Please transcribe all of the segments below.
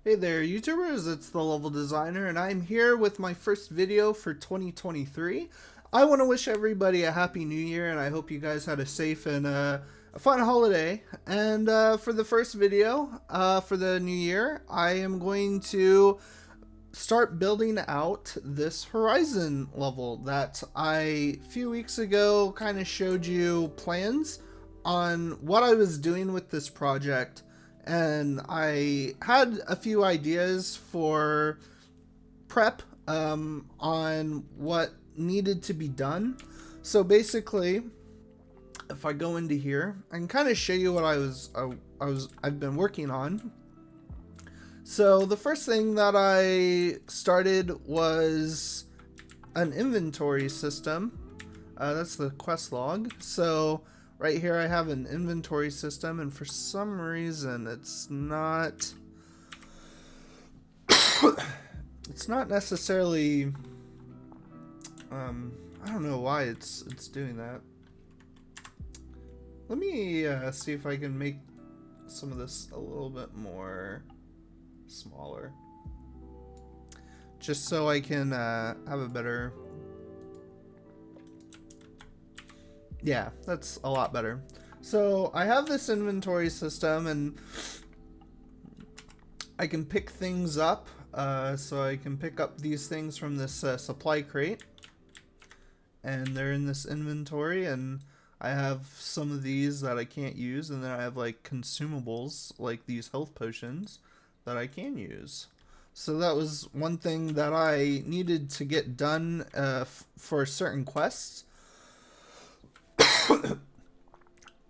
Hey there, YouTubers, it's the Level Designer, and I'm here with my first video for 2023. I want to wish everybody a happy new year, and I hope you guys had a safe and a fun holiday. And for the first video for the new year, I am going to start building out this Horizon level that I, a few weeks ago, kind of showed you plans on what I was doing with this project, and I had a few ideas for prep on what needed to be done. So basically, if I go into here, I can kind of show you what I've been working on. So the first thing that I started was an inventory system. That's the quest log. So right here I have an inventory system, and for some reason it's not it's not necessarily I don't know why it's doing that. Let me see if I can make some of this a little bit more smaller, just so I can have a better. Yeah, that's a lot better. So I have this inventory system, and I can pick things up. So I can pick up these things from this supply crate, and they're in this inventory, and I have some of these that I can't use, and then I have like consumables like these health potions that I can use. So that was one thing that I needed to get done for certain quests,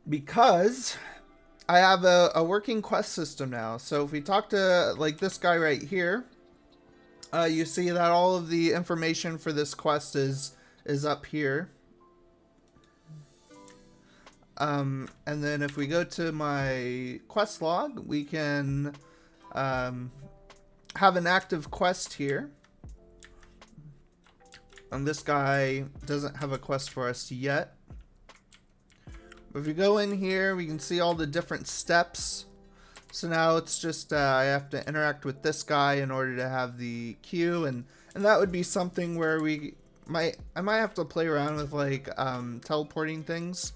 because I have a working quest system now. So if we talk to like this guy right here, you see that all of the information for this quest is up here. And then if we go to my quest log, we can have an active quest here. And this guy doesn't have a quest for us yet. But if we go in here, we can see all the different steps. So now it's just I have to interact with this guy in order to have the queue, and that would be something where I might have to play around with like teleporting things.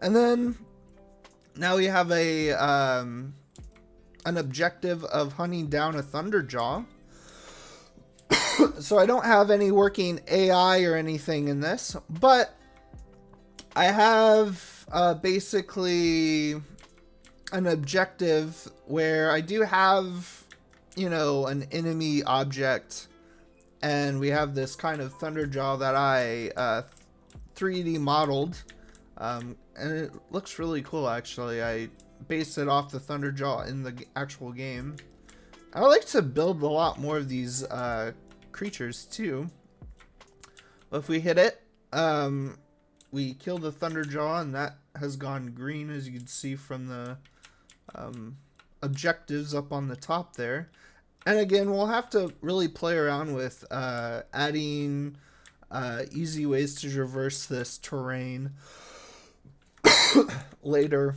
And then now we have a an objective of hunting down a Thunderjaw. So I don't have any working AI or anything in this, but I have basically an objective where I do have, you know, an enemy object, and we have this kind of Thunderjaw that I 3D modeled, and it looks really cool actually. I based it off the Thunderjaw in the actual game. I like to build a lot more of these creatures too. But if we hit it, we kill the Thunderjaw, and that has gone green, as you can see from the objectives up on the top there. And again, we'll have to really play around with adding easy ways to traverse this terrain later.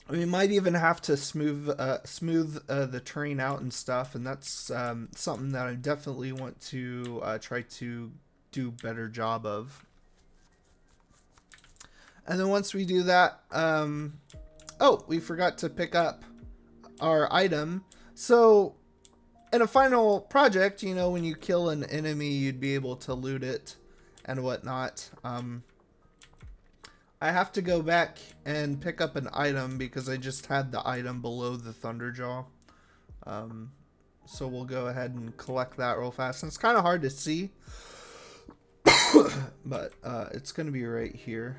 We might even have to smooth the terrain out and stuff, and that's something that I definitely want to try to do a better job of. And then once we do that, oh, we forgot to pick up our item. So in a final project, you know, when you kill an enemy, you'd be able to loot it and whatnot. I have to go back and pick up an item because I just had the item below the Thunderjaw. So we'll go ahead and collect that real fast. And it's kind of hard to see, but it's going to be right here.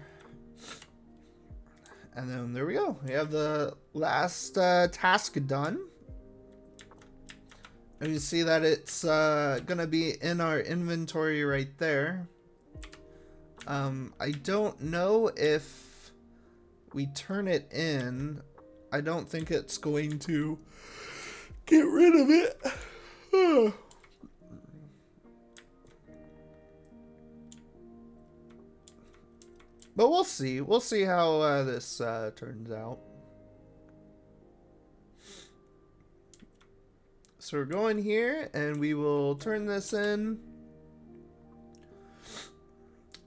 And then there we go. We have the last task done. And you see that it's going to be in our inventory right there. I don't know if we turn it in. I don't think it's going to get rid of it. But we'll see. We'll see how this turns out. So we're going here, and we will turn this in,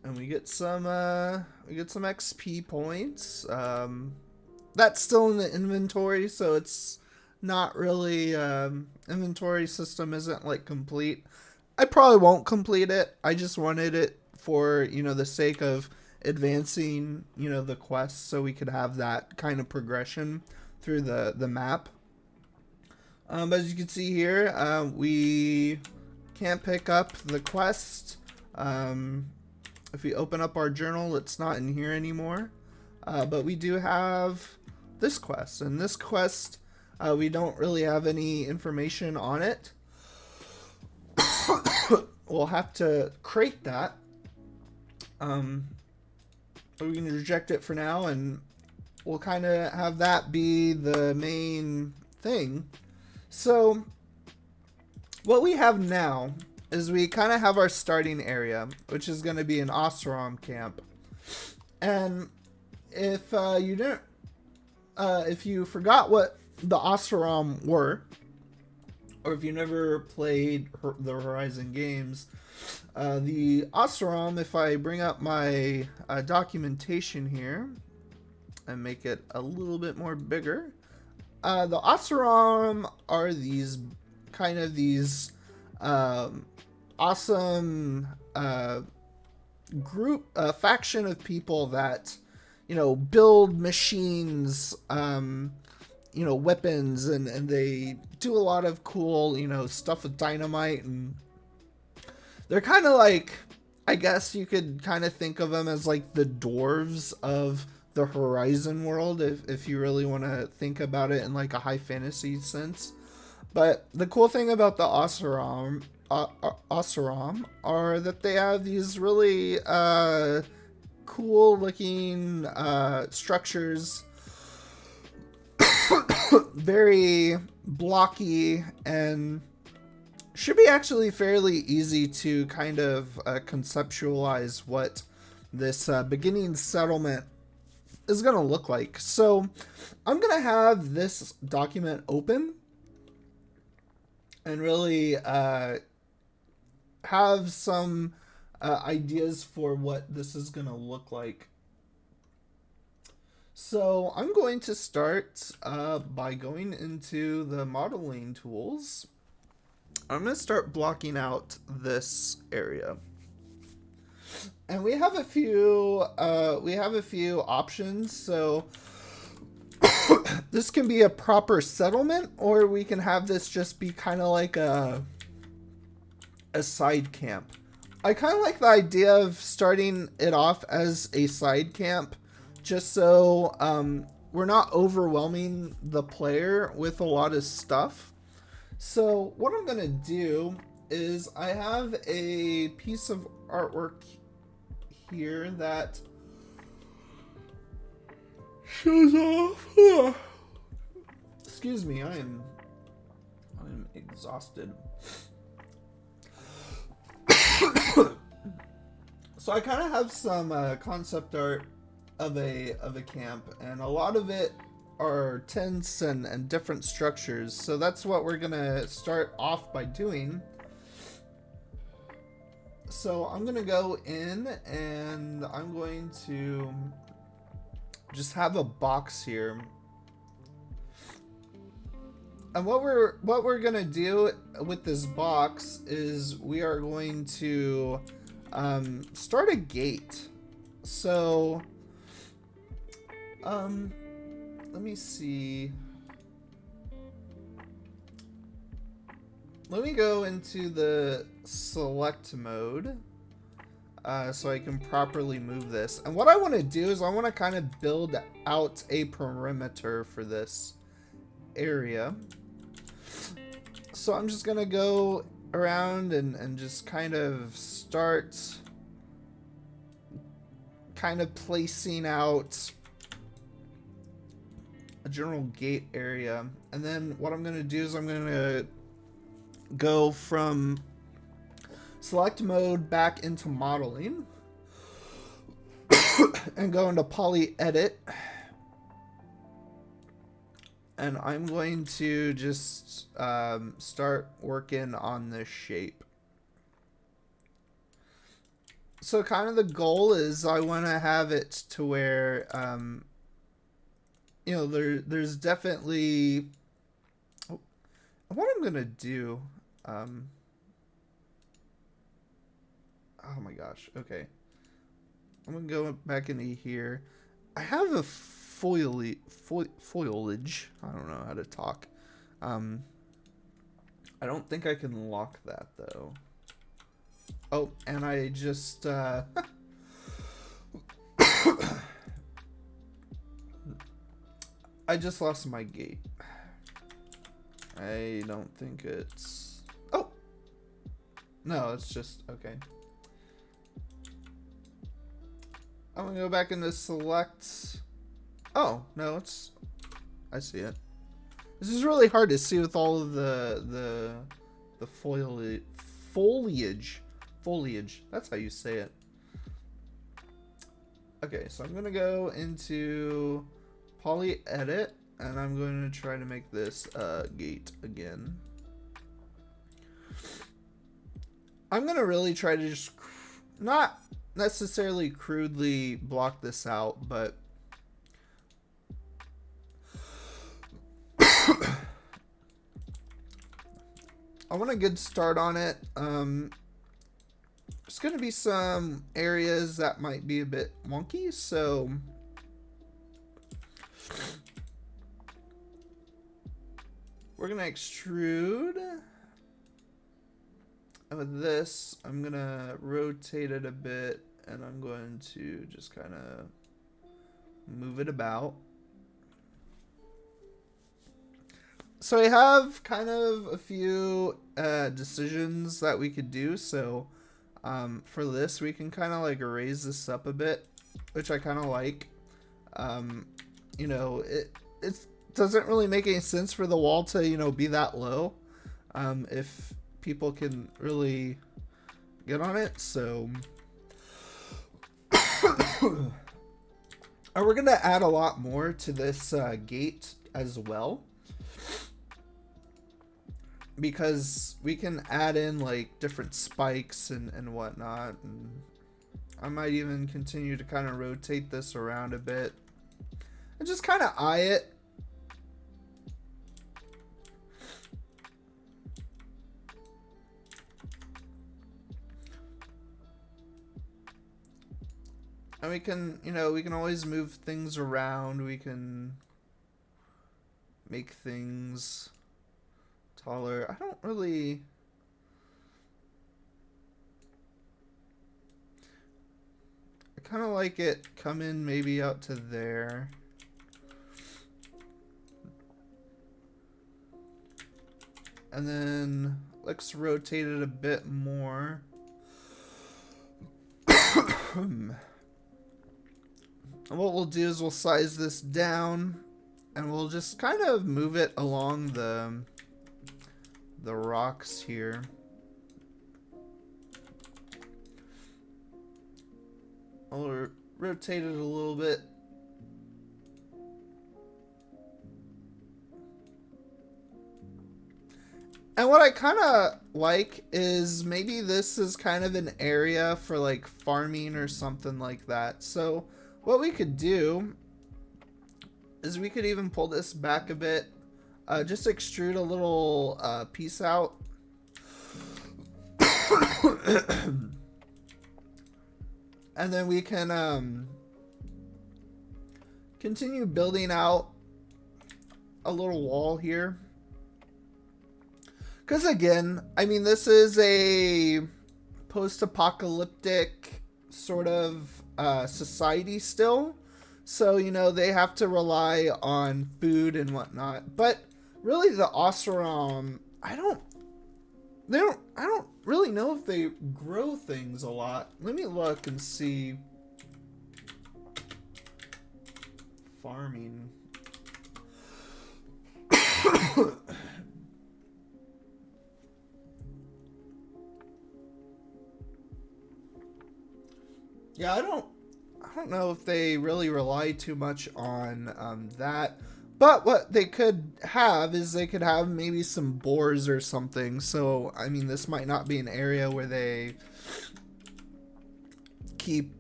and we get some XP points. That's still in the inventory, so it's not really inventory system isn't like complete. I probably won't complete it. I just wanted it for, you know, the sake of advancing, you know, the quests, so we could have that kind of progression through the map. As you can see here, we can't pick up the quest. If we open up our journal, it's not in here anymore. But we do have this quest, and this quest, we don't really have any information on it. We'll have to crate that. But we can reject it for now, and we'll kind of have that be the main thing. So what we have now is we kind of have our starting area, which is going to be an Oseram camp. And if you didn't, if you forgot what the Oseram were, or if you never played the Horizon games, the Oseram, if I bring up my documentation here and make it a little bit more bigger, the Oseram are these kind of these awesome faction of people that, you know, build machines, you know, weapons, and they do a lot of cool, you know, stuff with dynamite, and they're kind of like, I guess you could kind of think of them as like the dwarves of the Horizon world, if you really want to think about it in like a high fantasy sense. But the cool thing about the Oseram are that they have these really cool looking structures, very blocky, and should be actually fairly easy to kind of conceptualize what this beginning settlement is going to look like. So I'm going to have this document open and really have some ideas for what this is going to look like. So I'm going to start by going into the modeling tools. I'm going to start blocking out this area. And we have a few options. So this can be a proper settlement, or we can have this just be kind of like a side camp. I kind of like the idea of starting it off as a side camp, just so we're not overwhelming the player with a lot of stuff. So what I'm going to do is I have a piece of artwork here that shows off. Excuse me, I'm exhausted. So I kind of have some concept art of a camp, and a lot of it are tents and different structures. So that's what we're gonna start off by doing. So I'm gonna go in and I'm going to just have a box here. And what we're gonna do with this box is we are going to start a gate. So let me see. Let me go into the select mode so I can properly move this. And what I want to do is I want to kind of build out a perimeter for this area. So I'm just going to go around and just kind of start kind of placing out a general gate area. And then what I'm going to do is I'm going to go from select mode back into modeling and go into poly edit And I'm going to just start working on this shape. So kind of the goal is I want to have it to where, you know, there's definitely, oh, what I'm going to do, oh my gosh, okay. I'm going to go back into here. I have a foliage. I don't know how to talk. I don't think I can lock that though. Oh, and I just I just lost my gate. I don't think it's... Oh! No, it's just... Okay. I'm gonna go back into select... Oh, no, it's... I see it. This is really hard to see with all of the foliage. Foliage. That's how you say it. Okay, so I'm gonna go into poly edit, and I'm going to try to make this gate again. I'm gonna really try to just not necessarily crudely block this out, but I want a good start on it. There's going to be some areas that might be a bit wonky, so we're going to extrude. And with this, I'm going to rotate it a bit, and I'm going to just kind of move it about. So I have kind of a few decisions that we could do. So for this, we can kind of like raise this up a bit, which I kind of like. You know, it doesn't really make any sense for the wall to, you know, be that low if people can really get on it. So and we're going to add a lot more to this gate as well, because we can add in like different spikes and whatnot, and I might even continue to kind of rotate this around a bit and just kind of eye it. And we can, you know, we can always move things around. We can make things taller. I don't really... I kind of like it come in maybe out to there. And then let's rotate it a bit more. And what we'll do is we'll size this down, and we'll just kind of move it along the rocks here. I'll rotate it a little bit. And what I kind of like is maybe this is kind of an area for like farming or something like that. So what we could do is we could even pull this back a bit. Just extrude a little piece out. And then we can continue building out a little wall here. Because again, I mean, this is a post-apocalyptic sort of society still. So, you know, they have to rely on food and whatnot. But really the Oseram, I don't really know if they grow things a lot. Let me look and see. Farming. Yeah, I don't know if they really rely too much on that. But what they could have is they could have maybe some boars or something. So, I mean, this might not be an area where they keep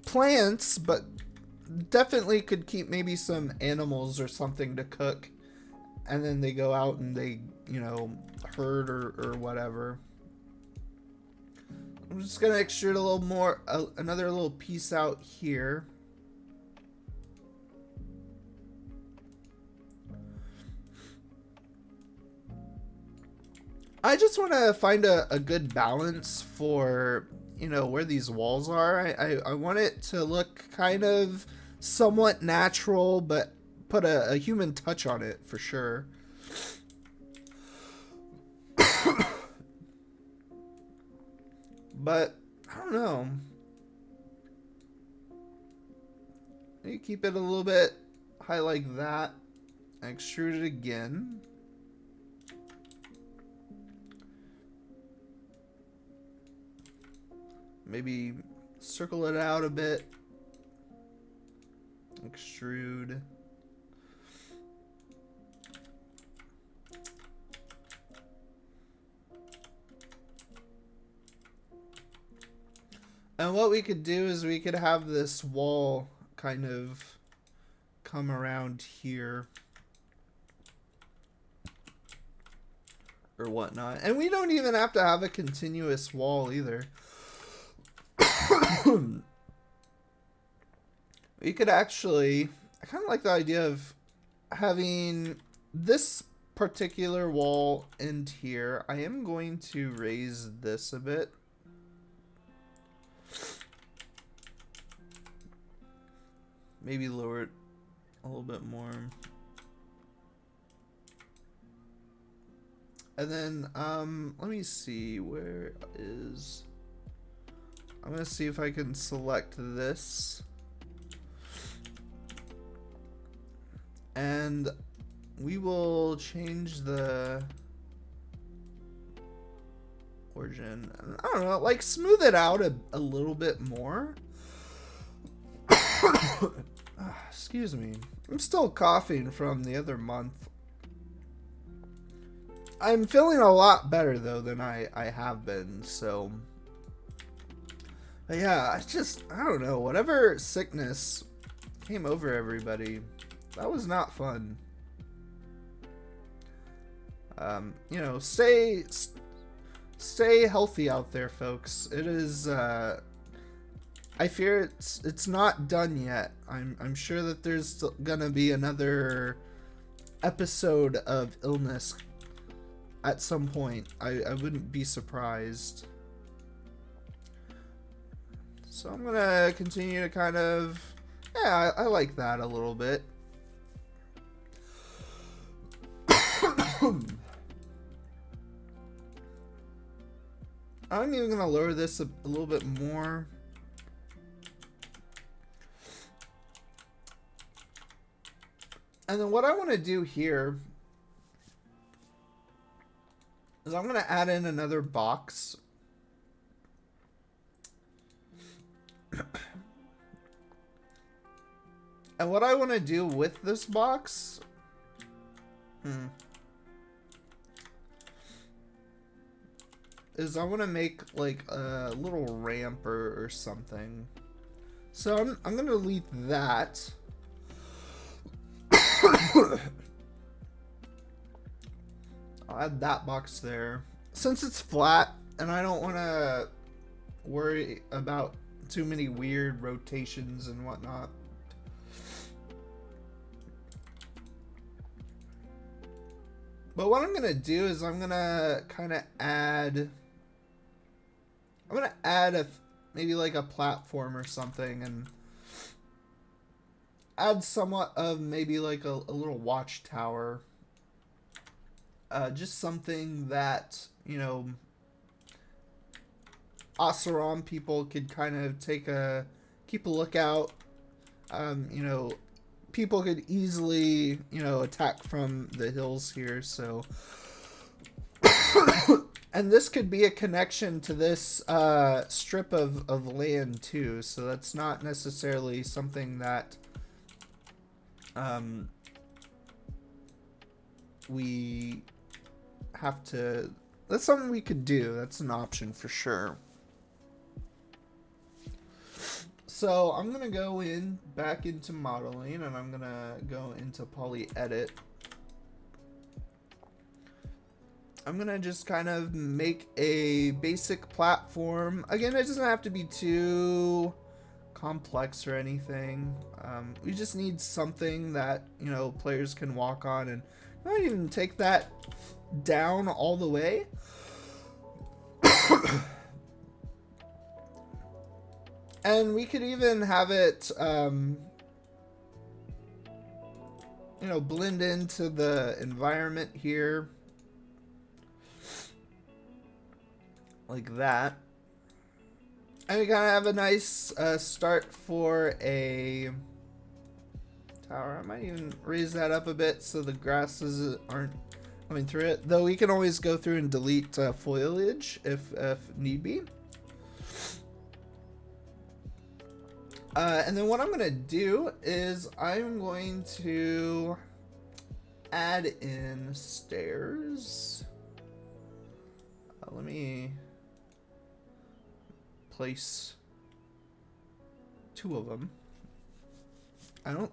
plants, but definitely could keep maybe some animals or something to cook. And then they go out and they, you know, herd or whatever. I'm just going to extrude a little more, another little piece out here. I just want to find a good balance for, you know, where these walls are. I want it to look kind of somewhat natural, but put a human touch on it for sure. But I don't know. You keep it a little bit high like that. Extrude it again. Maybe circle it out a bit. Extrude. And what we could do is we could have this wall kind of come around here. Or whatnot. And we don't even have to have a continuous wall either. We could actually, I kind of like the idea of having this particular wall end here. I am going to raise this a bit. Maybe lower it a little bit more. And then, let me see, where is, I'm gonna see if I can select this. And we will change the origin. I don't know, like smooth it out a little bit more. Excuse me. I'm still coughing from the other month. I'm feeling a lot better though than I have been, so. But yeah, I don't know, whatever sickness came over everybody, that was not fun. You know, stay healthy out there, folks. It is, I fear it's not done yet. I'm sure that there's gonna be another episode of illness at some point. I wouldn't be surprised. So I'm gonna continue to kind of, yeah, I like that a little bit. I'm even gonna lower this a little bit more. And then what I want to do here is I'm going to add in another box. And what I want to do with this box is I want to make like a little ramp or something. So I'm going to delete that. I'll add that box there. Since it's flat and I don't want to worry about too many weird rotations and whatnot. But what I'm going to do is I'm going to kind of add, maybe like a platform or something, and add somewhat of maybe like a little watchtower. Just something that, you know, Oseram people could kind of keep a lookout. You know, people could easily, you know, attack from the hills here, so. And this could be a connection to this strip of land too, so that's not necessarily something that we have to, that's something we could do. That's an option for sure. So I'm going to go back into modeling, and I'm going to go into poly edit. I'm going to just kind of make a basic platform. Again, it doesn't have to be too complex or anything. We just need something that, you know, players can walk on, and not even take that down all the way. And we could even have it, you know, blend into the environment here. Like that. And we kind of have a nice start for a tower. I might even raise that up a bit so the grasses aren't coming through it. Though we can always go through and delete foliage if need be. And then what I'm going to do is I'm going to add in stairs. Let me place 2 of them. I don't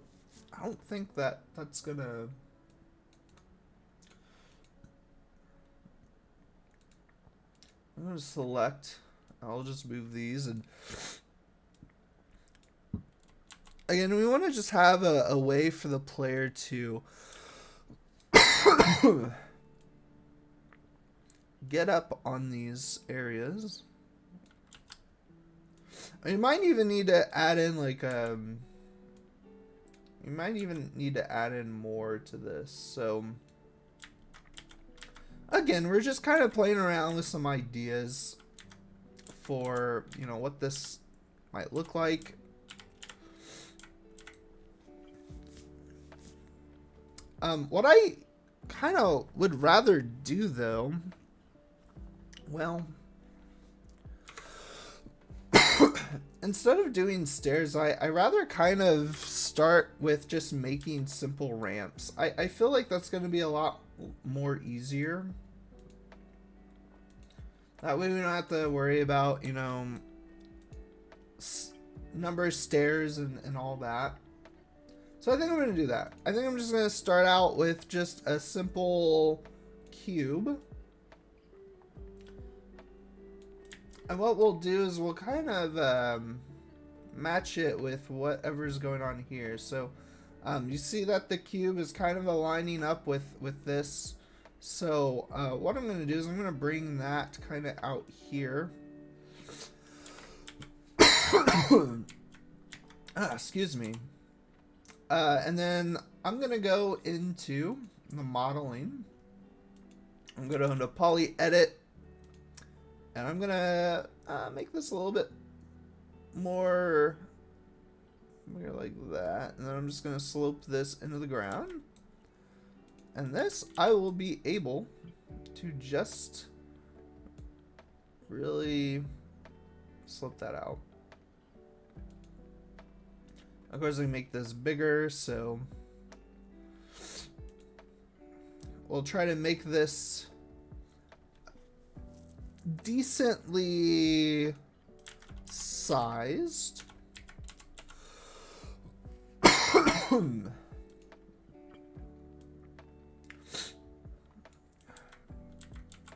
think that's gonna. I'm gonna select. I'll just move these, and again, we want to just have a way for the player to get up on these areas. You might even need to add in like you might even need to add in more to this. So again, we're just kind of playing around with some ideas for, you know, what this might look like. What I kind of would rather do though, well, instead of doing stairs, I rather kind of start with just making simple ramps. I feel like that's going to be a lot more easier. That way we don't have to worry about, you know, number of stairs and all that. So I think I'm going to do that. I think I'm just going to start out with just a simple cube. And what we'll do is we'll kind of match it with whatever's going on here. So you see that the cube is kind of aligning up with this. So what I'm going to do is I'm going to bring that kind of out here. Excuse me. And then I'm going to go into the modeling. I'm going to go into poly edit. And I'm going to make this a little bit more like that. And then I'm just going to slope this into the ground. And this, I will be able to just really slope that out. Of course, I can make this bigger, so we'll try to make this decently sized.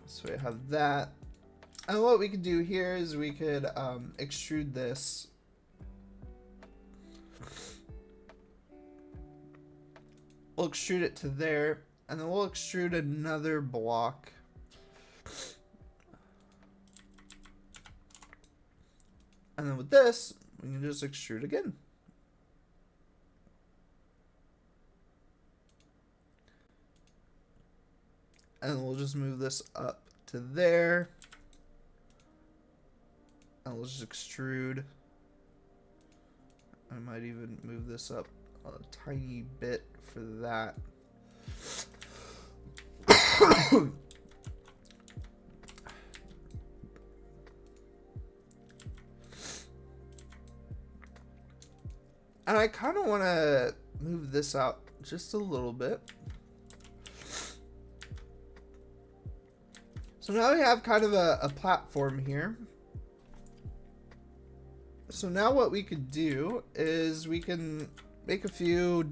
So we have that. And what we could do here is we could extrude this. We'll extrude it to there, and then we'll extrude another block. And then with this, we can just extrude again. And we'll just move this up to there. And we'll just extrude. I might even move this up a tiny bit for that. And I kind of want to move this out just a little bit. So now we have kind of a platform here. So now what we could do is we can make a few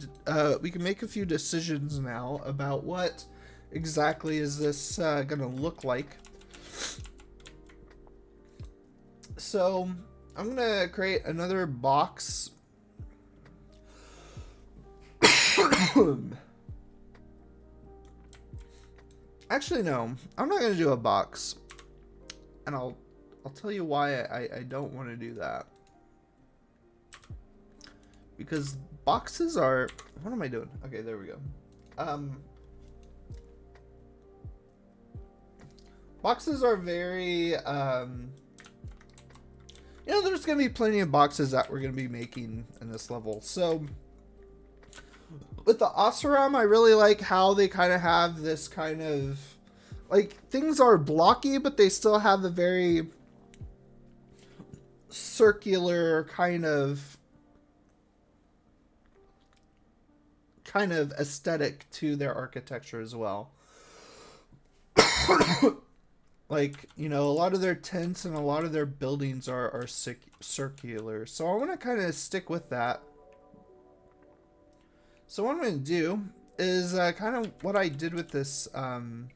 decisions now about what exactly is this gonna look like. So I'm gonna create another box. Actually, no, I'm not gonna do a box, and I'll tell you why I don't want to do that. Because boxes are, what am I doing? Okay, there we go. Boxes are very, you know, there's going to be plenty of boxes that we're going to be making in this level. So with the Oseram, I really like how they kind of have this kind of, like, things are blocky, but they still have a very circular kind of aesthetic to their architecture as well. Like, you know, a lot of their tents and a lot of their buildings are circular. So I want to kind of stick with that. So what I'm going to do is kind of what I did with this tent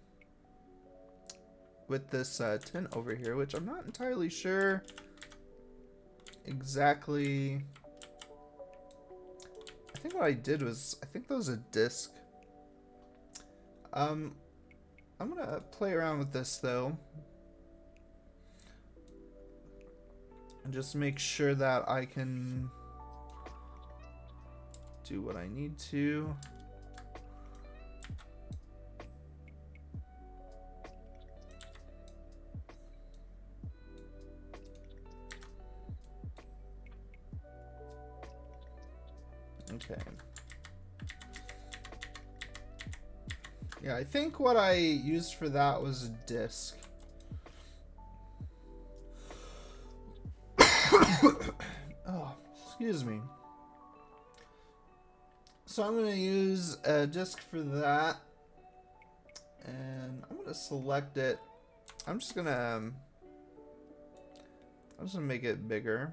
over here, which I'm not entirely sure exactly. I think what I did was, I think that was a disc. I'm gonna play around with this though, and just make sure that I can do what I need to. Okay. Yeah, I think what I used for that was a disc. Oh, excuse me. So I'm going to use a disc for that. And I'm going to select it. I'm just going to make it bigger.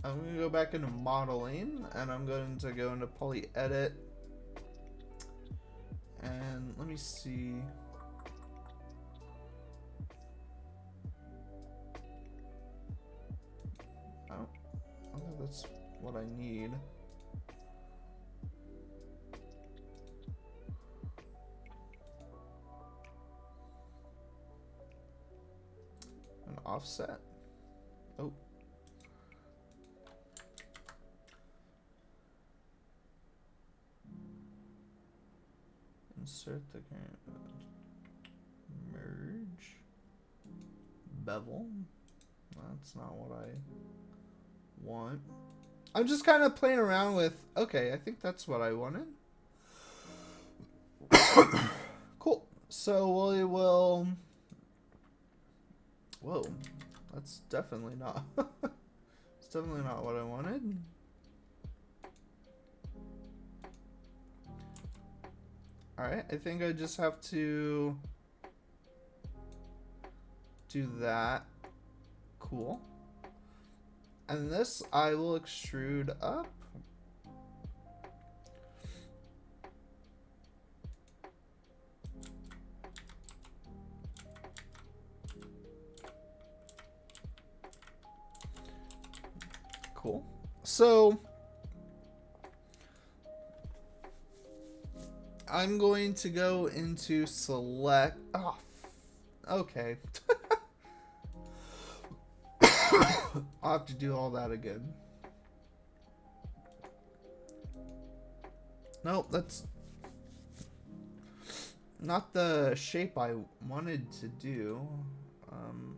I'm going to go back into modeling, and I'm going to go into poly edit, and let me see. I don't think that's what I need. An offset. Oh. Insert the current merge bevel. That's not what I want. I'm just kind of playing around with, okay, I think that's what I wanted. Cool. So we will, whoa, that's definitely not it's definitely not what I wanted. Alright, I think I just have to do that. Cool. And this I will extrude up. Cool. So I'm going to go into select. Oh, okay. I'll have to do all that again. Nope, that's not the shape I wanted to do. I'm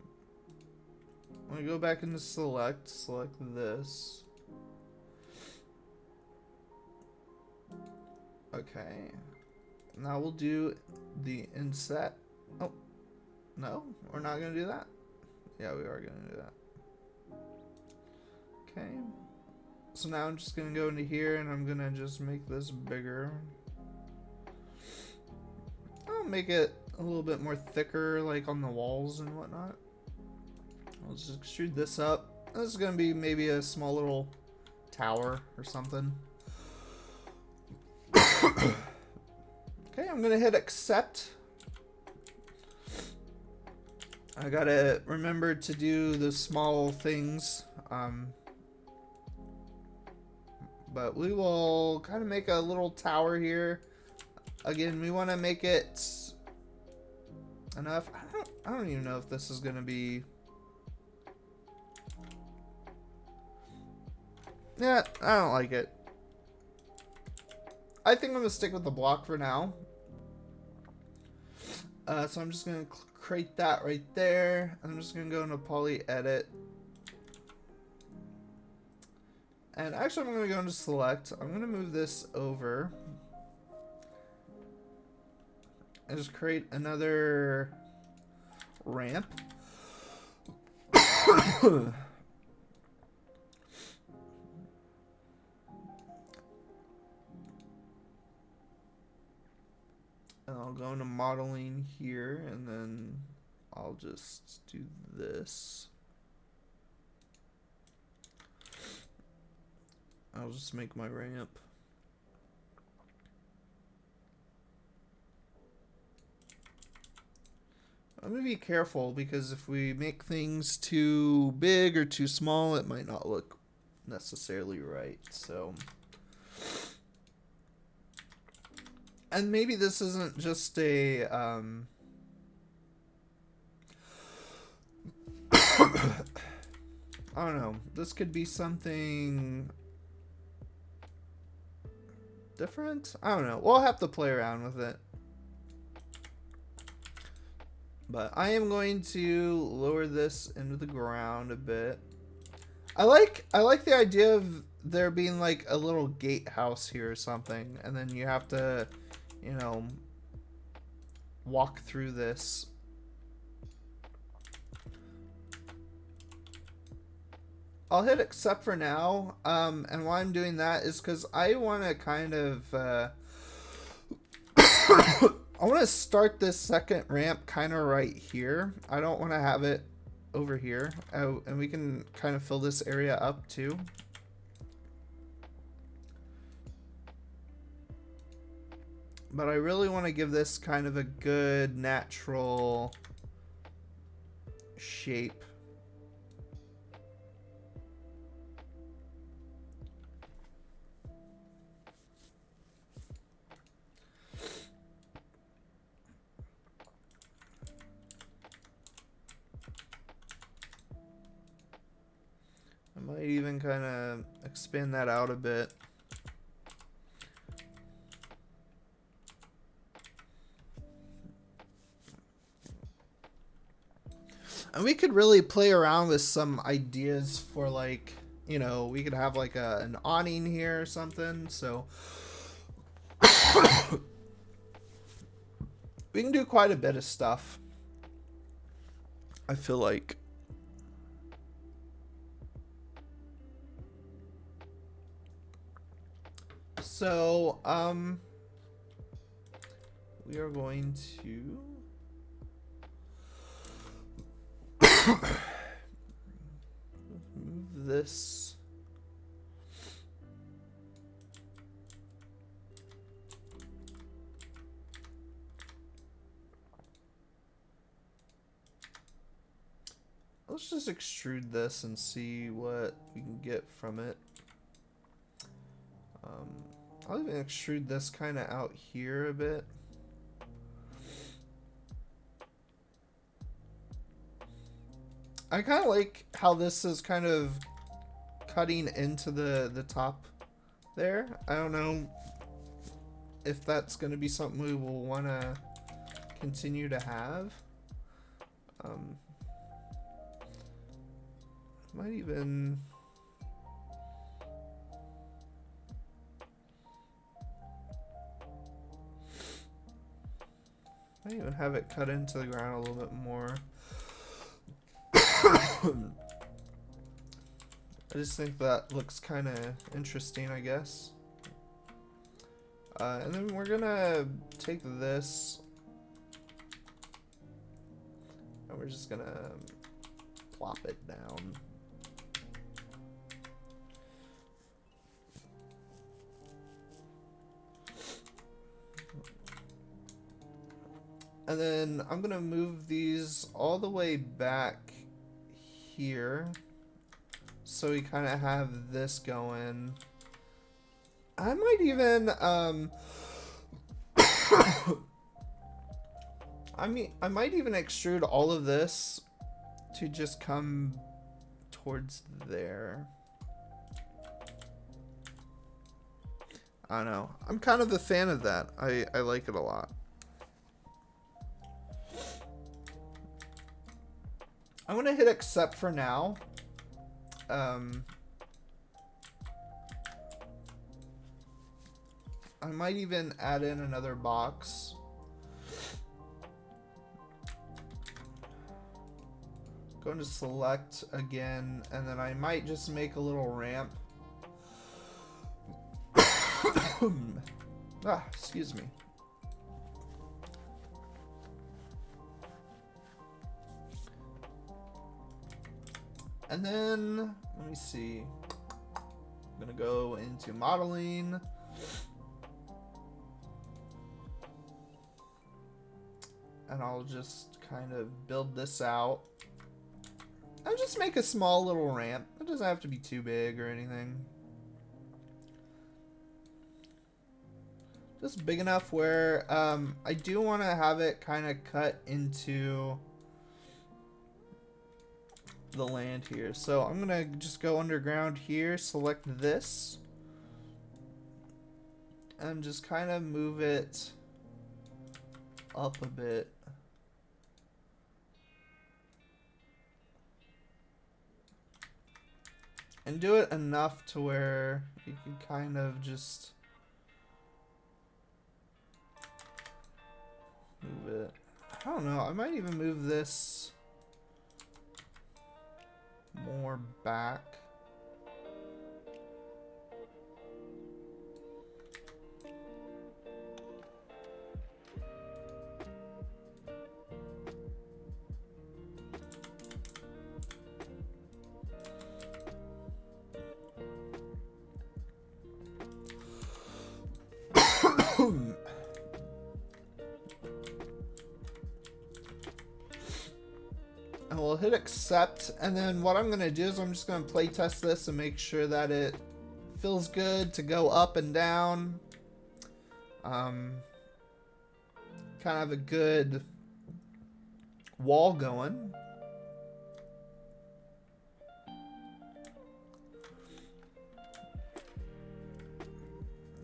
gonna go back into select this. Okay. Now we'll do the inset. Oh, no, we're not gonna do that. Yeah, we are gonna do that. Okay. So now I'm just gonna go into here and I'm gonna just make this bigger. I'll make it a little bit more thicker, like on the walls and whatnot. I'll just extrude this up. This is gonna be maybe a small little tower or something. Okay, I'm gonna hit accept. I gotta remember to do the small things. But we will kind of make a little tower here. Again, we want to make it enough. I don't even know if this is gonna be. Yeah, I don't like it. I think I'm gonna stick with the block for now. So I'm just gonna create that right there. I'm just gonna go into poly edit. And actually I'm gonna go into select. I'm gonna move this over. And just create another ramp. And I'll go into modeling here, and then I'll just do this. I'll just make my ramp. I'm gonna be careful because if we make things too big or too small, it might not look necessarily right. So. And maybe this isn't just a, I don't know. This could be something different? I don't know. We'll have to play around with it. But I am going to lower this into the ground a bit. I like the idea of there being like a little gatehouse here or something. And then you have to, you know, walk through this. I'll hit accept for now. And why I'm doing that is because I want to kind of I want to start this second ramp kind of right here. I don't want to have it over here. And we can kind of fill this area up too. But I really want to give this kind of a good natural shape. I might even kind of expand that out a bit. And we could really play around with some ideas for, like, you know, we could have like an awning here or something. So we can do quite a bit of stuff, I feel like. So, we are going to move this. Let's just extrude this and see what we can get from it. I'll even extrude this kind of out here a bit. I kind of like how this is kind of cutting into the top there. I don't know if that's going to be something we will want to continue to have. Might even... might even have it cut into the ground a little bit more. I just think that looks kind of interesting, I guess. And then we're gonna take this and we're just gonna plop it down. And then I'm gonna move these all the way back here, so we kind of have this going. I might even, I might even extrude all of this to just come towards there. I don't know. I'm kind of a fan of that. I like it a lot. I'm gonna hit accept for now. I might even add in another box. Going to select again, and then I might just make a little ramp. Excuse me. And then, let me see. I'm gonna go into modeling. And I'll just kind of build this out. I'll just make a small little ramp. It doesn't have to be too big or anything. Just big enough where I do want to have it kind of cut into the land here. So I'm gonna just go underground here, select this, and just kind of move it up a bit. And do it enough to where you can kind of just move it. I don't know, I might even move this more back. And we'll hit accept, and then what I'm going to do is I'm just going to play test this and make sure that it feels good to go up and down. Kind of have a good wall going.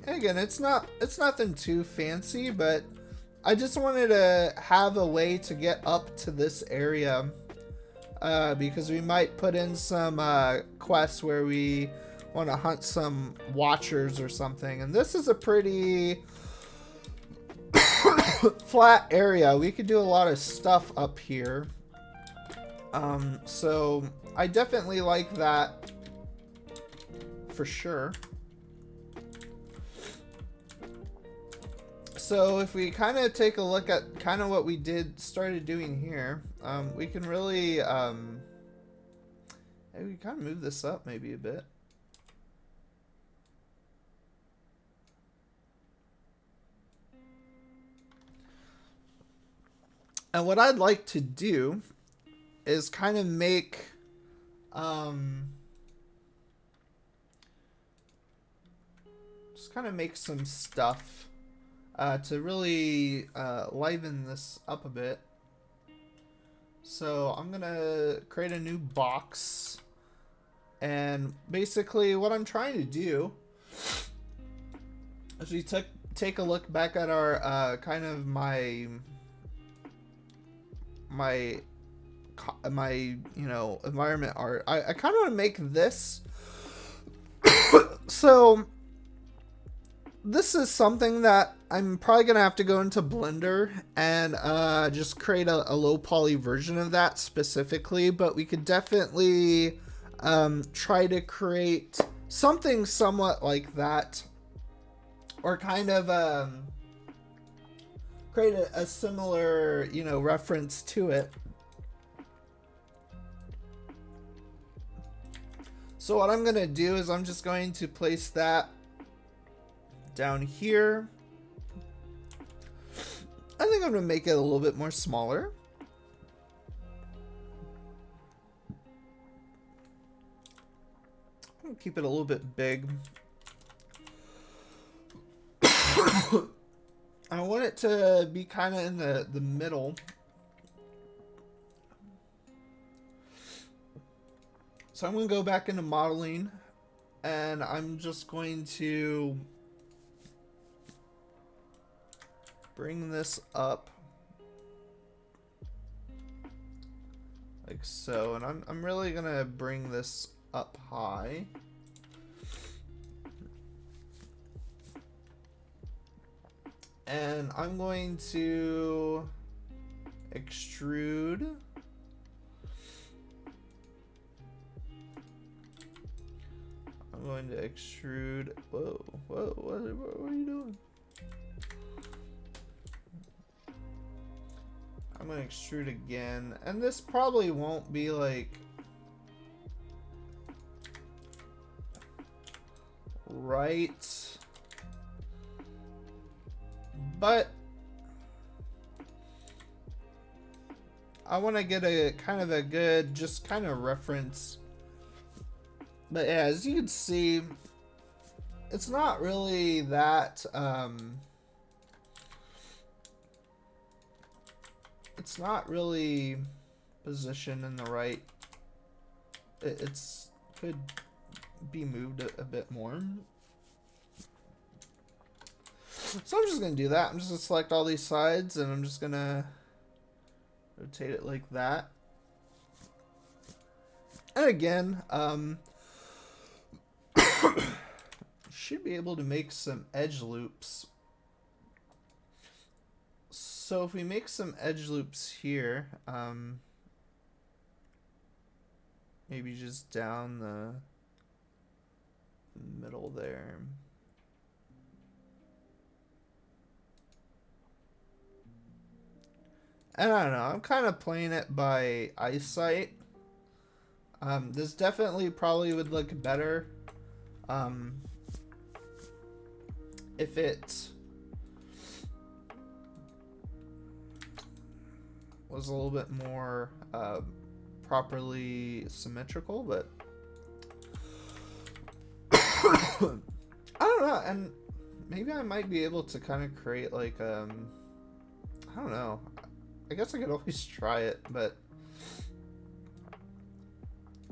And again, it's nothing too fancy, but I just wanted to have a way to get up to this area. Because we might put in some quests where we want to hunt some watchers or something. And this is a pretty flat area. We could do a lot of stuff up here. So I definitely like that for sure. So if we kind of take a look at kind of what we started doing here, we can really, maybe we kind of move this up maybe a bit. And what I'd like to do is kind of make, just kind of make some stuff. To really liven this up a bit. So I'm gonna create a new box, and basically what I'm trying to do is we take a look back at our kind of my you know, environment art. I kind of want to make this so this is something that I'm probably going to have to go into Blender and just create a low poly version of that specifically, but we could definitely try to create something somewhat like that, or kind of create a similar, you know, reference to it. So what I'm going to do is I'm just going to place that down here. I think I'm going to make it a little bit more smaller. I'm going to keep it a little bit big. I want it to be kind of in the middle. So I'm going to go back into modeling, and I'm just going to bring this up like so, and I'm really going to bring this up high. And I'm going to extrude. I'm going to extrude. Whoa, what are you doing? I'm going to extrude again. And this probably won't be like right. But I want to get a kind of a good, just kind of reference. But yeah, as you can see, it's not really that, it's not really positioned in the right, it's could be moved a bit more. So I'm just going to do that. I'm just going to select all these sides, and I'm just going to rotate it like that. And again, should be able to make some edge loops. So if we make some edge loops here, maybe just down the middle there. And I don't know, I'm kind of playing it by eyesight. This definitely probably would look better if it was a little bit more properly symmetrical, but I don't know, and maybe I might be able to kind of create like I don't know, I guess I could always try it, but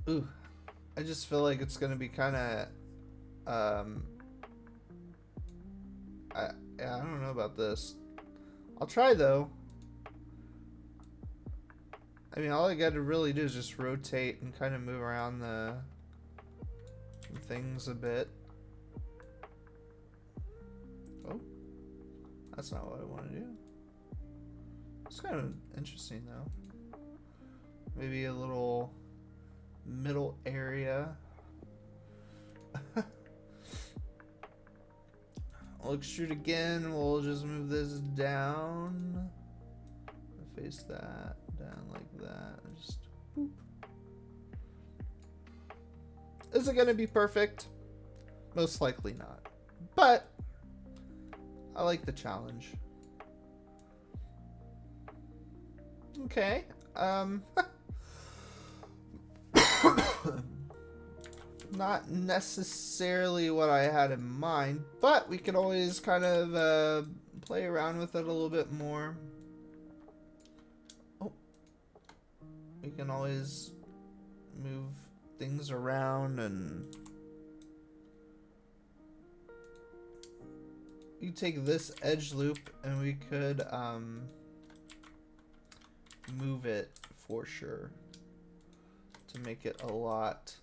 ooh, I just feel like it's gonna be kind of I don't know about this. I'll try though. I mean, all I gotta really do is just rotate and kind of move around the things a bit. Oh, that's not what I want to do. It's kind of interesting though. Maybe a little middle area. We'll extrude again. We'll just move this down. Face that down like that. Just boop. Is it gonna be perfect? Most likely not. But I like the challenge. Okay. Not necessarily what I had in mind, but we could always kind of play around with it a little bit more. Oh, we can always move things around, and you take this edge loop and we could move it for sure to make it a lot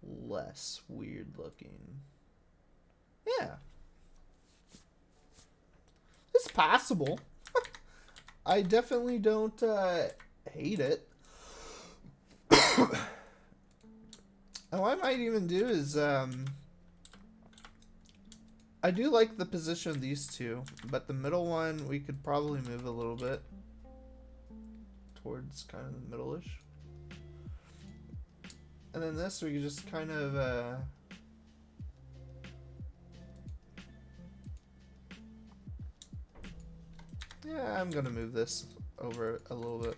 less weird looking. Yeah, it's passable. I definitely don't hate it. what I might even do is, I do like the position of these two, but the middle one we could probably move a little bit towards kind of the middle-ish. And then this we could just kind of, yeah, I'm gonna move this over a little bit.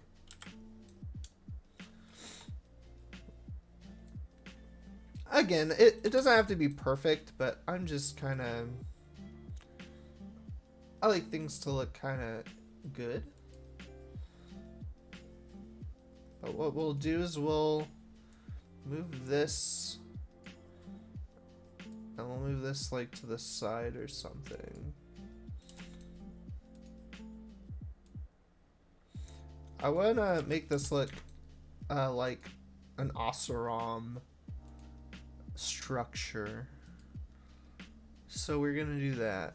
Again, it doesn't have to be perfect, but I'm just kind of... I like things to look kind of good. But what we'll do is we'll move this. And we'll move this like to the side or something. I want to make this look like an Oseram structure. So we're gonna do that.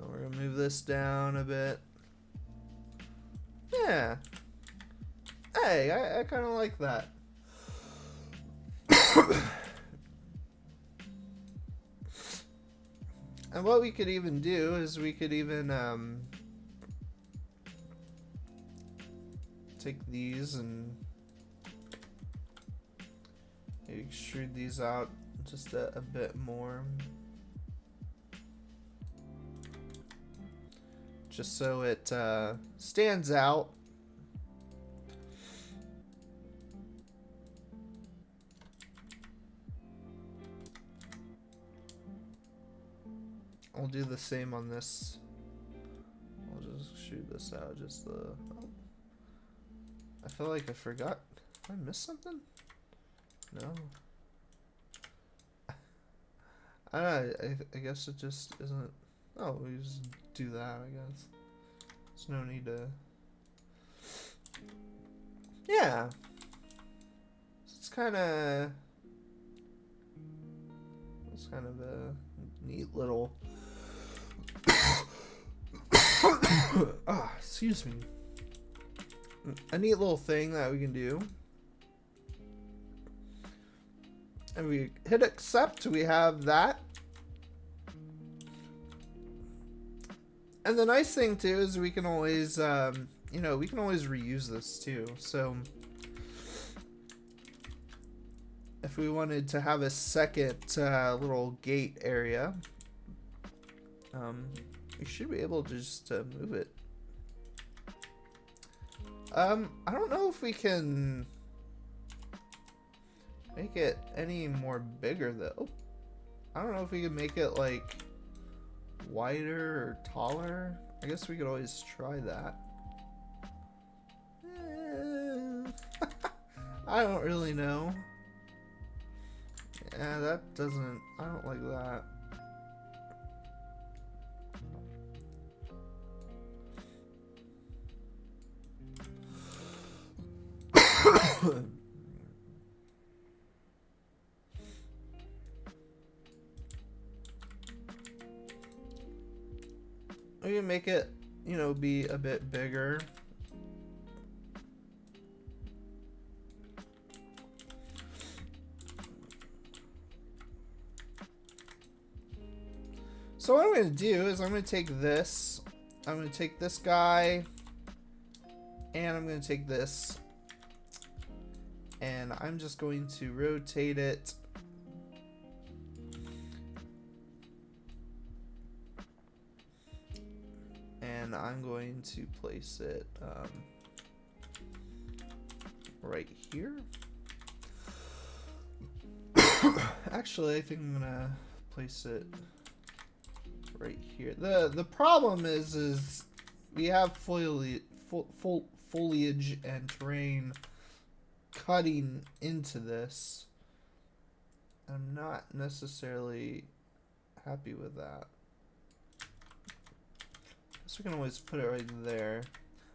We're gonna move this down a bit. Yeah. Hey, I kind of like that. And what we could even do is we could even take these and maybe extrude these out just a bit more. Just so it stands out. I'll do the same on this. I'll just shoot this out. Just the. Oh. I feel like I forgot. Did I miss something? No. I guess it just isn't. Oh, we just do that. I guess there's no need to. Yeah. It's kind of. It's kind of a neat little. Ah, excuse me. A neat little thing that we can do. And we hit accept, we have that. And the nice thing too is we can always, you know, we can always reuse this too. So if we wanted to have a second little gate area, we should be able to just move it. I don't know if we can make it any more bigger though. I don't know if we can make it like wider or taller. I guess we could always try that. I don't really know. Yeah, that doesn't, I don't like that. We can make it, you know, be a bit bigger. So what I'm going to do is I'm going to take this. I'm going to take this guy. And I'm going to take this. And I'm just going to rotate it. And I'm going to place it right here. Actually, I think I'm gonna place it right here. The problem is we have foliage and terrain cutting into this. I'm not necessarily happy with that. So we can always put it right there.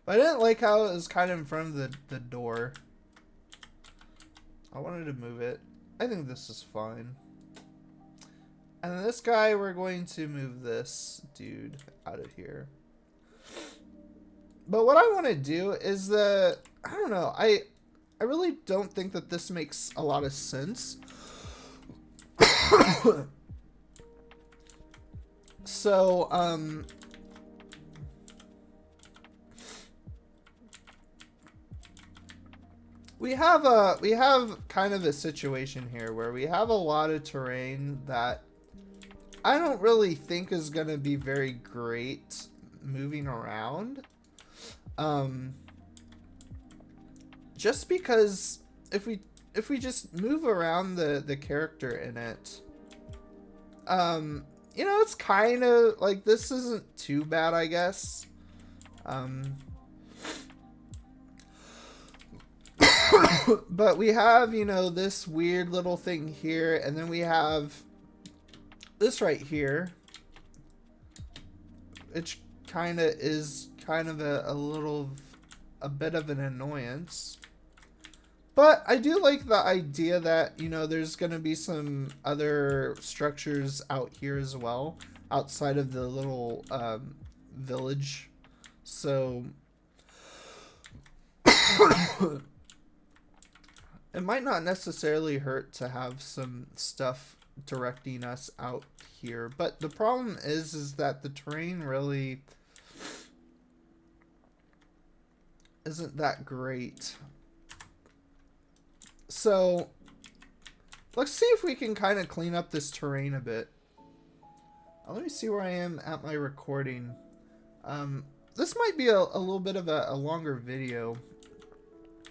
But I didn't like how it was kind of in front of the door. I wanted to move it. I think this is fine. And then this guy, we're going to move this dude out of here. But what I want to do is I don't know, I really don't think that this makes a lot of sense. So, we have kind of a situation here where we have a lot of terrain that I don't really think is going to be very great moving around. Just because if we just move around the character in it, you know, it's kind of like, this isn't too bad, I guess. But we have, you know, this weird little thing here, and then we have this right here, which kind of is kind of a bit of an annoyance. But I do like the idea that, you know, there's going to be some other structures out here as well, outside of the little village. So it might not necessarily hurt to have some stuff directing us out here. But the problem is that the terrain really isn't that great. So let's see if we can kind of clean up this terrain a bit. Let me see where I am at my recording. This might be a little bit of a longer video,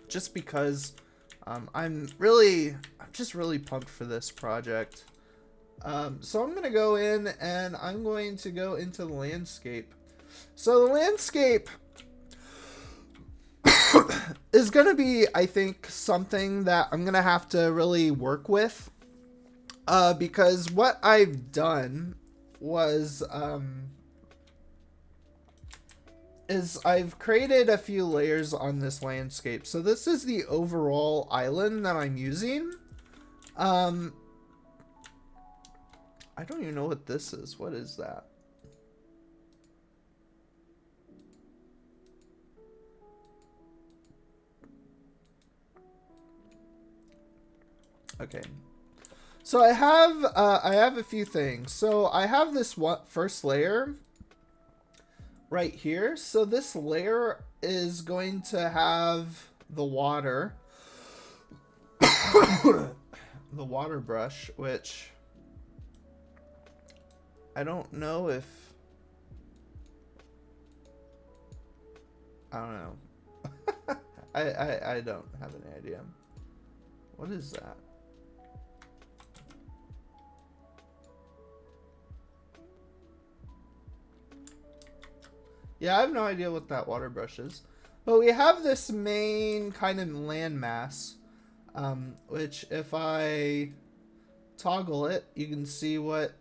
just because I'm just really pumped for this project. So I'm gonna go in and I'm going to go into the landscape. So the landscape is going to be, I think, something that I'm going to have to really work with. Because what I've done was, is I've created a few layers on this landscape. So this is the overall island that I'm using. I don't even know what this is. What is that? Okay, so I have a few things. So I have this first layer right here. So this layer is going to have the water, the water brush, which I don't know if, I don't know. I don't have any idea. What is that? Yeah, I have no idea what that water brush is. But we have this main kind of landmass, which if I toggle it, you can see what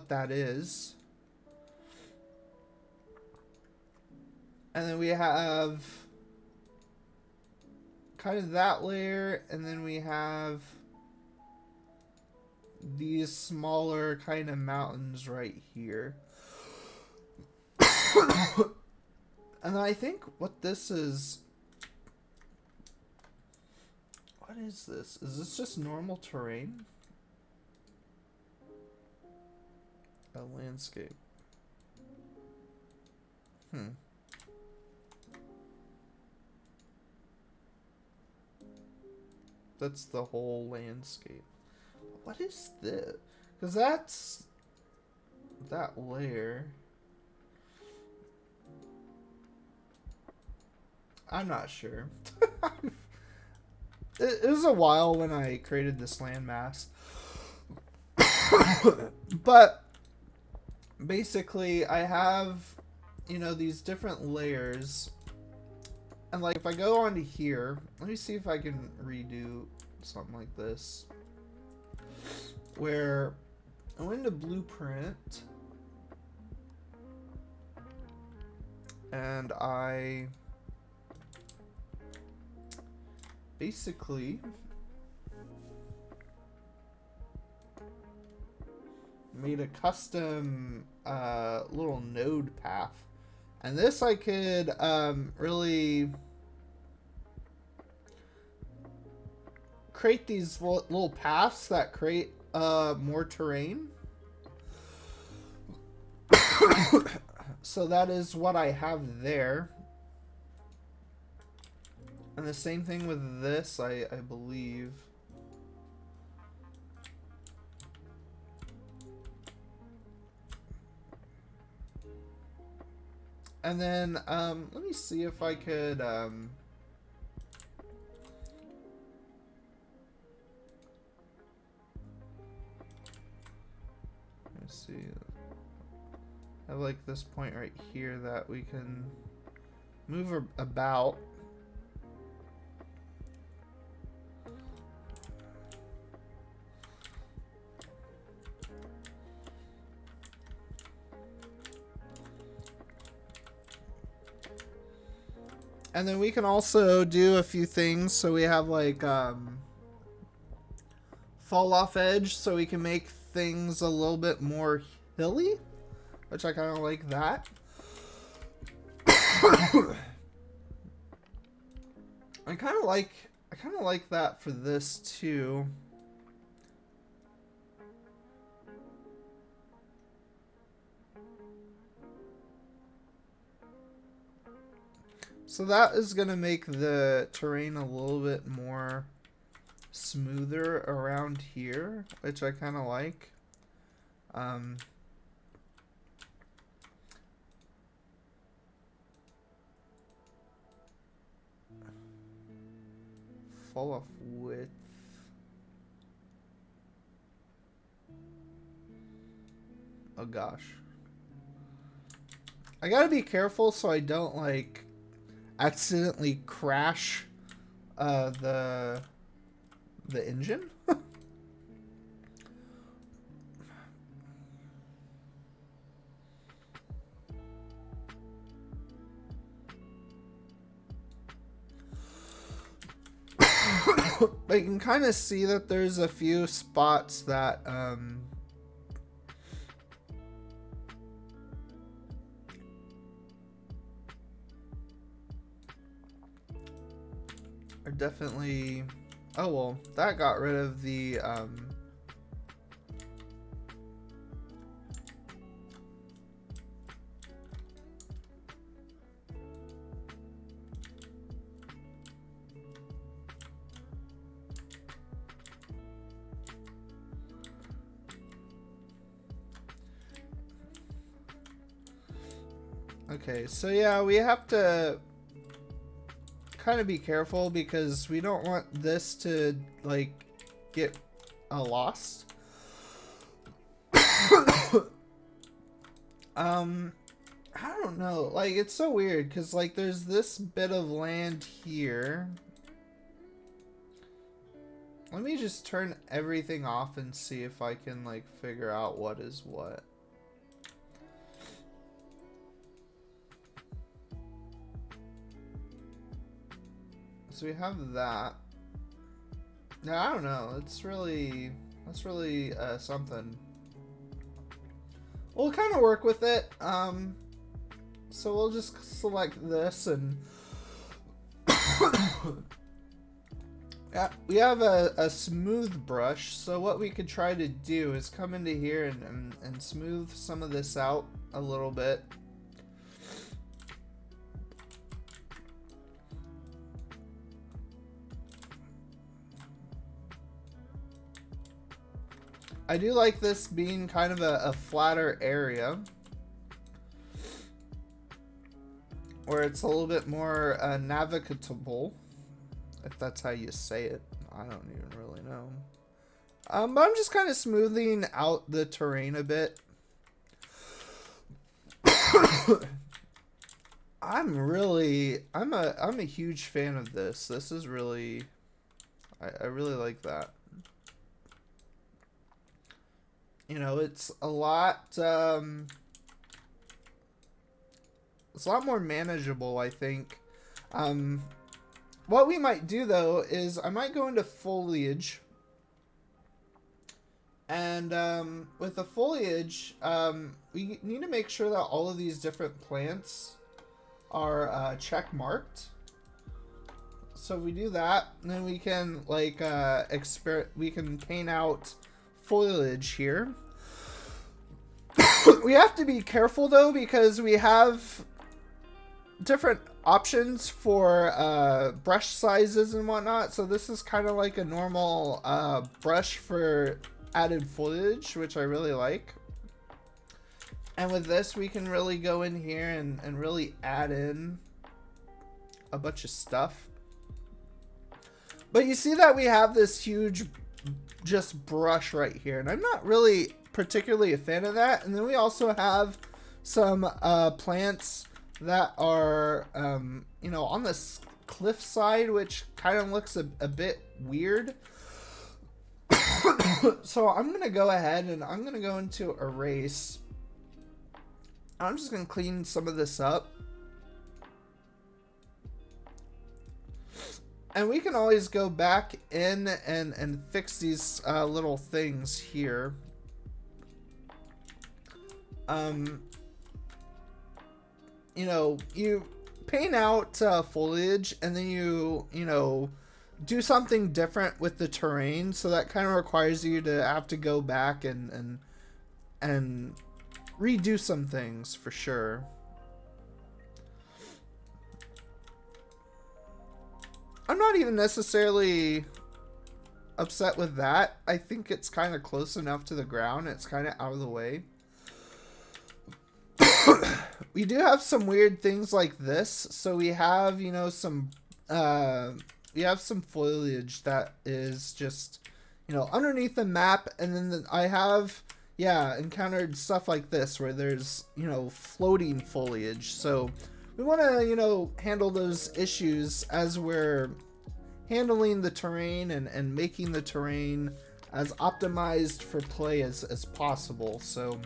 that is. And then we have kind of that layer, and then we have these smaller kind of mountains right here. And then I think what this is... What is this? Is this just normal terrain? A landscape. That's the whole landscape. What is this? Because that's that layer. I'm not sure. It was a while when I created this landmass. But basically I have, you know, these different layers. And like if I go onto here, let me see if I can redo something like this. Where I went into blueprint and I basically made a custom little node path, and this I could really create these little paths that create more terrain. So that is what I have there. And the same thing with this, I believe. And then, let me see if I could, let's see. I have like this point right here that we can move about. And then we can also do a few things. So we have like fall off edge, so we can make things a little bit more hilly, which I kind of like that. I kind of like that for this too. So that is going to make the terrain a little bit more smoother around here, which I kind of like. Fall off width. Oh gosh. I gotta be careful so I don't like accidentally crash the engine. But you can kind of see that there's a few spots that are definitely... Oh, well, that got rid of the... Okay, so yeah, we have to kind of be careful because we don't want this to like get lost. I don't know, like it's so weird because like there's this bit of land here. Let me just turn everything off and see if I can like figure out what is what. So we have that. Now I don't know. That's really something. We'll kind of work with it. So we'll just select this and yeah, we have a smooth brush. So what we could try to do is come into here and smooth some of this out a little bit. I do like this being kind of a flatter area where it's a little bit more navigable, if that's how you say it. I don't even really know. But I'm just kind of smoothing out the terrain a bit. I'm a huge fan of this. This is really, I really like that. You know, it's a lot more manageable, I think. What we might do though is I might go into foliage, and with the foliage, we need to make sure that all of these different plants are check marked. So we do that, and then we can like we can paint out foliage here. We have to be careful though, because we have different options for brush sizes and whatnot. So this is kind of like a normal brush for added foliage, which I really like. And with this, we can really go in here and really add in a bunch of stuff. But you see that we have this huge just brush right here, and I'm not really particularly a fan of that. And then we also have some plants that are you know, on this cliff side, which kind of looks a bit weird. So I'm gonna go ahead and I'm gonna go into erase. I'm just gonna clean some of this up, and we can always go back in and fix these little things here. You know, you paint out foliage, and then you know, do something different with the terrain. So that kind of requires you to have to go back and redo some things for sure. I'm not even necessarily upset with that. I think it's kind of close enough to the ground. It's kind of out of the way. We do have some weird things like this. So we have, you know, some we have some foliage that is just, you know, underneath the map, and then I have, yeah, encountered stuff like this where there's, you know, floating foliage. So we want to, you know, handle those issues as we're handling the terrain and making the terrain as optimized for play as possible. So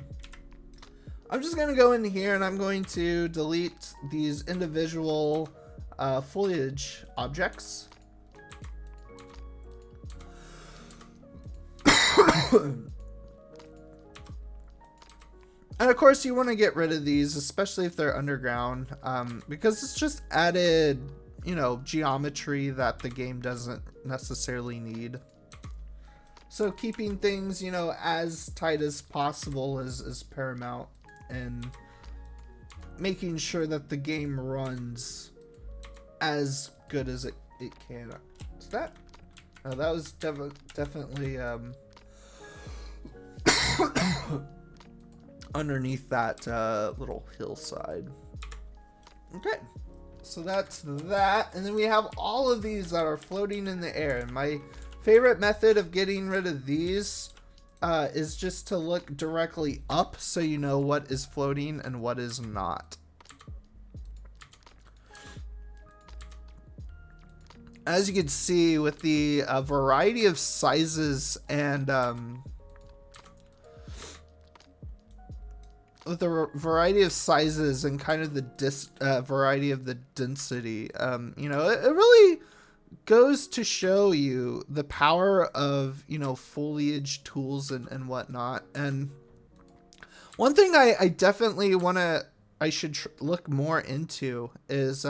I'm just going to go in here and I'm going to delete these individual foliage objects. And of course you want to get rid of these, especially if they're underground, because it's just added, you know, geometry that the game doesn't necessarily need. So keeping things, you know, as tight as possible is paramount, and making sure that the game runs as good as it can. Is that? Oh, that was definitely underneath that little hillside. Okay, so that's that, and then we have all of these that are floating in the air, and my favorite method of getting rid of these is just to look directly up, so you know what is floating and what is not. As you can see, with the variety of sizes and with the variety of sizes and kind of the variety of the density, you know, it really goes to show you the power of, you know, foliage tools and whatnot. And one thing I definitely I should look more into is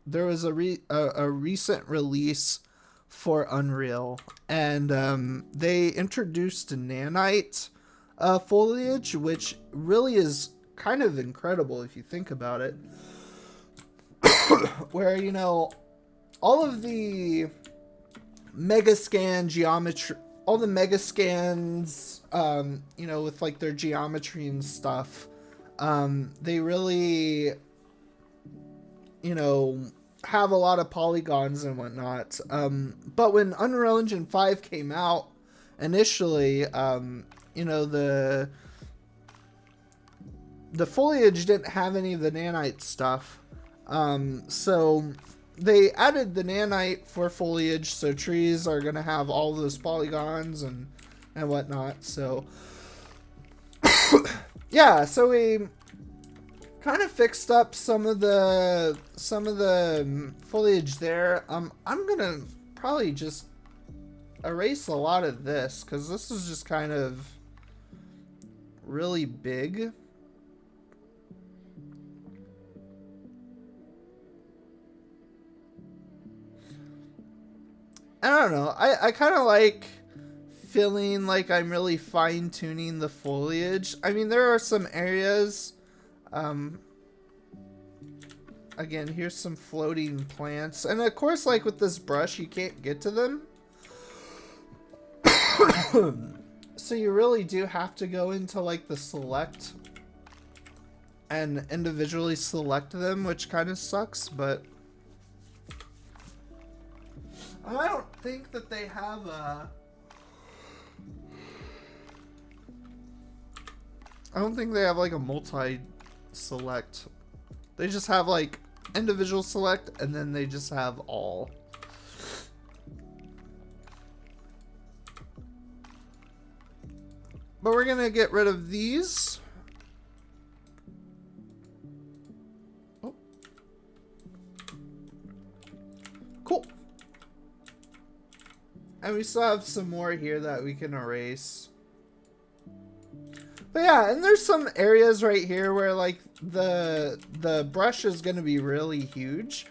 there was a recent release for Unreal, and they introduced nanite foliage, which really is kind of incredible if you think about it. Where, you know, all of the Megascan geometry, all the Megascans, you know, with like their geometry and stuff, they really, you know, have a lot of polygons and whatnot. But when Unreal Engine 5 came out initially, you know, the foliage didn't have any of the nanite stuff. So they added the nanite for foliage, so trees are gonna have all those polygons and whatnot. So yeah, so we kind of fixed up some of the foliage there. I'm gonna probably just erase a lot of this, because this is just kind of really big. I don't know. I kind of like feeling like I'm really fine-tuning the foliage. I mean, there are some areas, again, here's some floating plants, and of course, like with this brush, you can't get to them. So you really do have to go into like the select and individually select them, which kind of sucks, but I don't think that they have a... I don't think they have like a multi-select. They just have like individual select, and then they just have all. But we're gonna get rid of these. Oh. Cool. And we still have some more here that we can erase. But yeah, and there's some areas right here where like the brush is going to be really huge.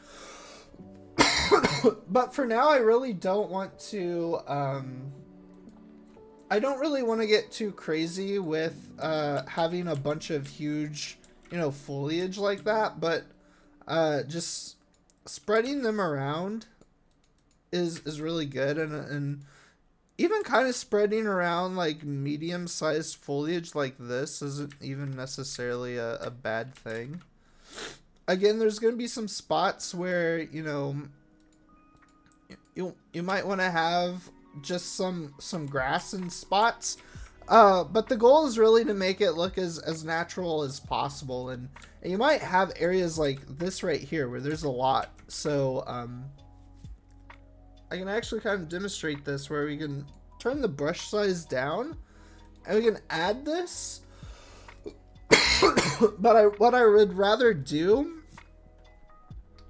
But for now, I really don't want to, I don't really want to get too crazy with having a bunch of huge, you know, foliage like that. But just spreading them around is really good, and even kind of spreading around like medium-sized foliage like this isn't even necessarily a bad thing. Again, there's going to be some spots where, you know, you might want to have just some grass in spots, but the goal is really to make it look as natural as possible, and you might have areas like this right here where there's a lot. So I can actually kind of demonstrate this where we can turn the brush size down and we can add this. But what I would rather do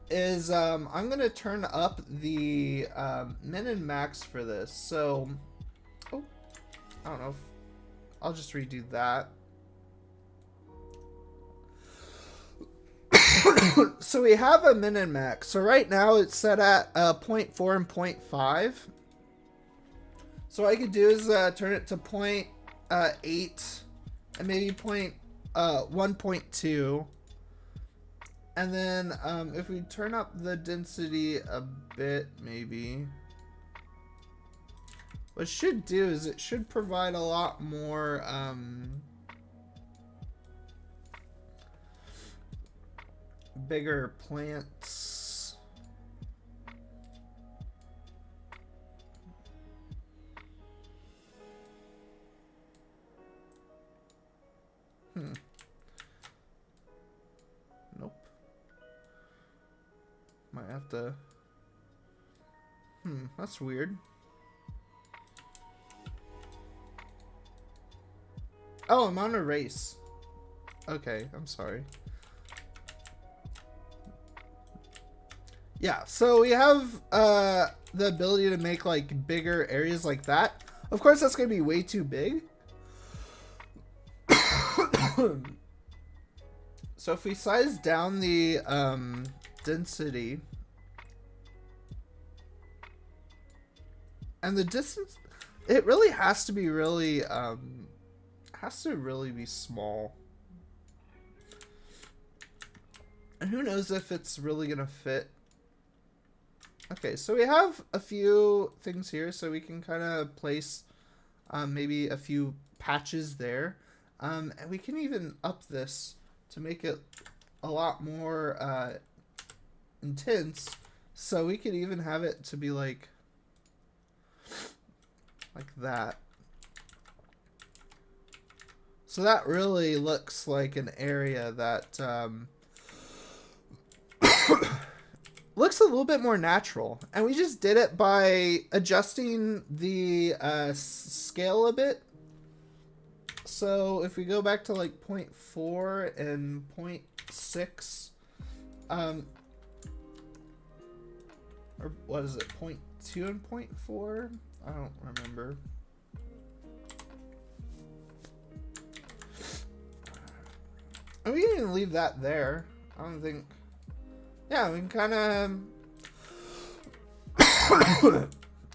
is I'm going to turn up the min and max for this. So, oh, I don't know. I'll just redo that. So we have a min and max. So right now it's set at 0.4 and 0.5. So what I could do is turn it to 0.8 and maybe 1.2. And then if we turn up the density a bit, maybe, what it should do is it should provide a lot more bigger plants. Nope. Might have to... that's weird. Oh, I'm on erase. Okay, I'm sorry. Yeah, so we have the ability to make like bigger areas like that. Of course, that's going to be way too big. So if we size down the density and the distance, it really has to be really be small. And who knows if it's really gonna fit. Okay, so we have a few things here, so we can kind of place maybe a few patches there. And we can even up this to make it a lot more intense. So we could even have it to be like that. So that really looks like an area that looks a little bit more natural. And we just did it by adjusting the scale a bit. So if we go back to like 0.4 and 0.6, or what is it, 0.2 and 0.4? I don't remember. And we can even leave that there. I don't think... Yeah, we can kind of...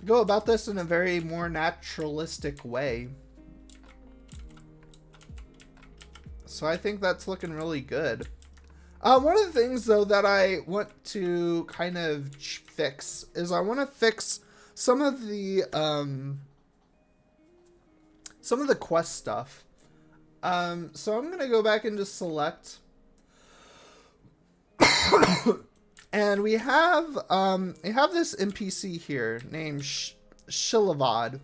go about this in a very more naturalistic way. So I think that's looking really good. One of the things though that I want to kind of fix is I want to fix some of the quest stuff. So I'm gonna go back and just select, and we have this NPC here named Shilavad.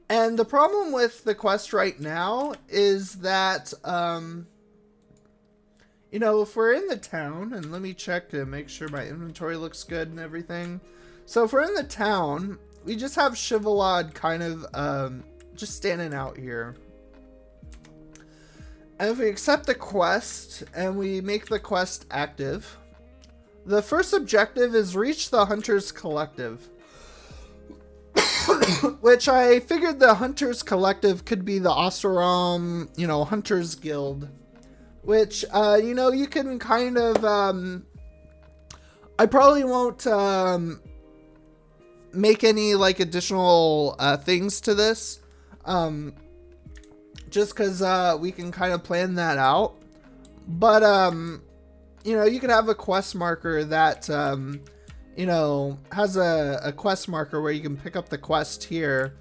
And the problem with the quest right now is that, you know, if we're in the town, and let me check to make sure my inventory looks good and everything. So if we're in the town, we just have Shilavad kind of, just standing out here. And if we accept the quest and we make the quest active, the first objective is reach the Hunters Collective. Which I figured the Hunters Collective could be the Oseram, you know, Hunters Guild. Which, you know, you can kind of, I probably won't, make any, like, additional, things to this. Just because, we can kind of plan that out. But, you know, you could have a quest marker that, you know, has a quest marker where you can pick up the quest here.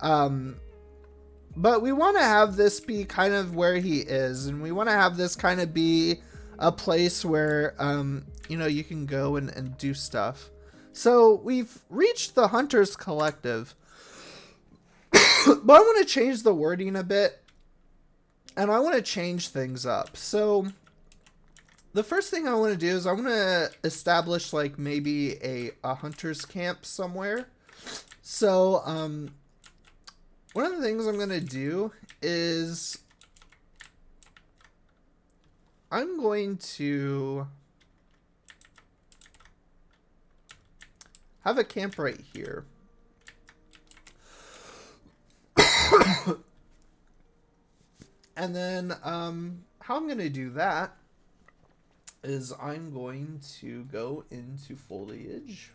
But we want to have this be kind of where he is, and we want to have this kind of be a place where, you know, you can go and do stuff. So we've reached the Hunters Collective, but I want to change the wording a bit, and I want to change things up. So the first thing I want to do is I want to establish like maybe a hunter's camp somewhere. So one of the things I'm going to do is I'm going to have a camp right here. And then how I'm going to do that is I'm going to go into foliage,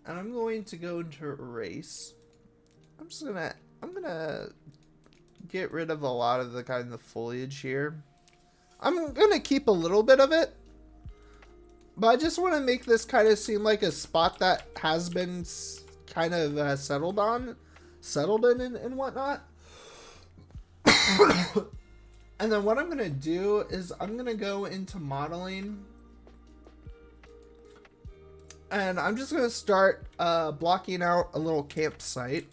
and I'm going to go into erase. I'm gonna get rid of a lot of the kind of foliage here. I'm gonna keep a little bit of it, but I just want to make this kind of seem like a spot that has been kind of settled in and whatnot. And then what I'm going to do is I'm going to go into modeling, and I'm just going to start blocking out a little campsite.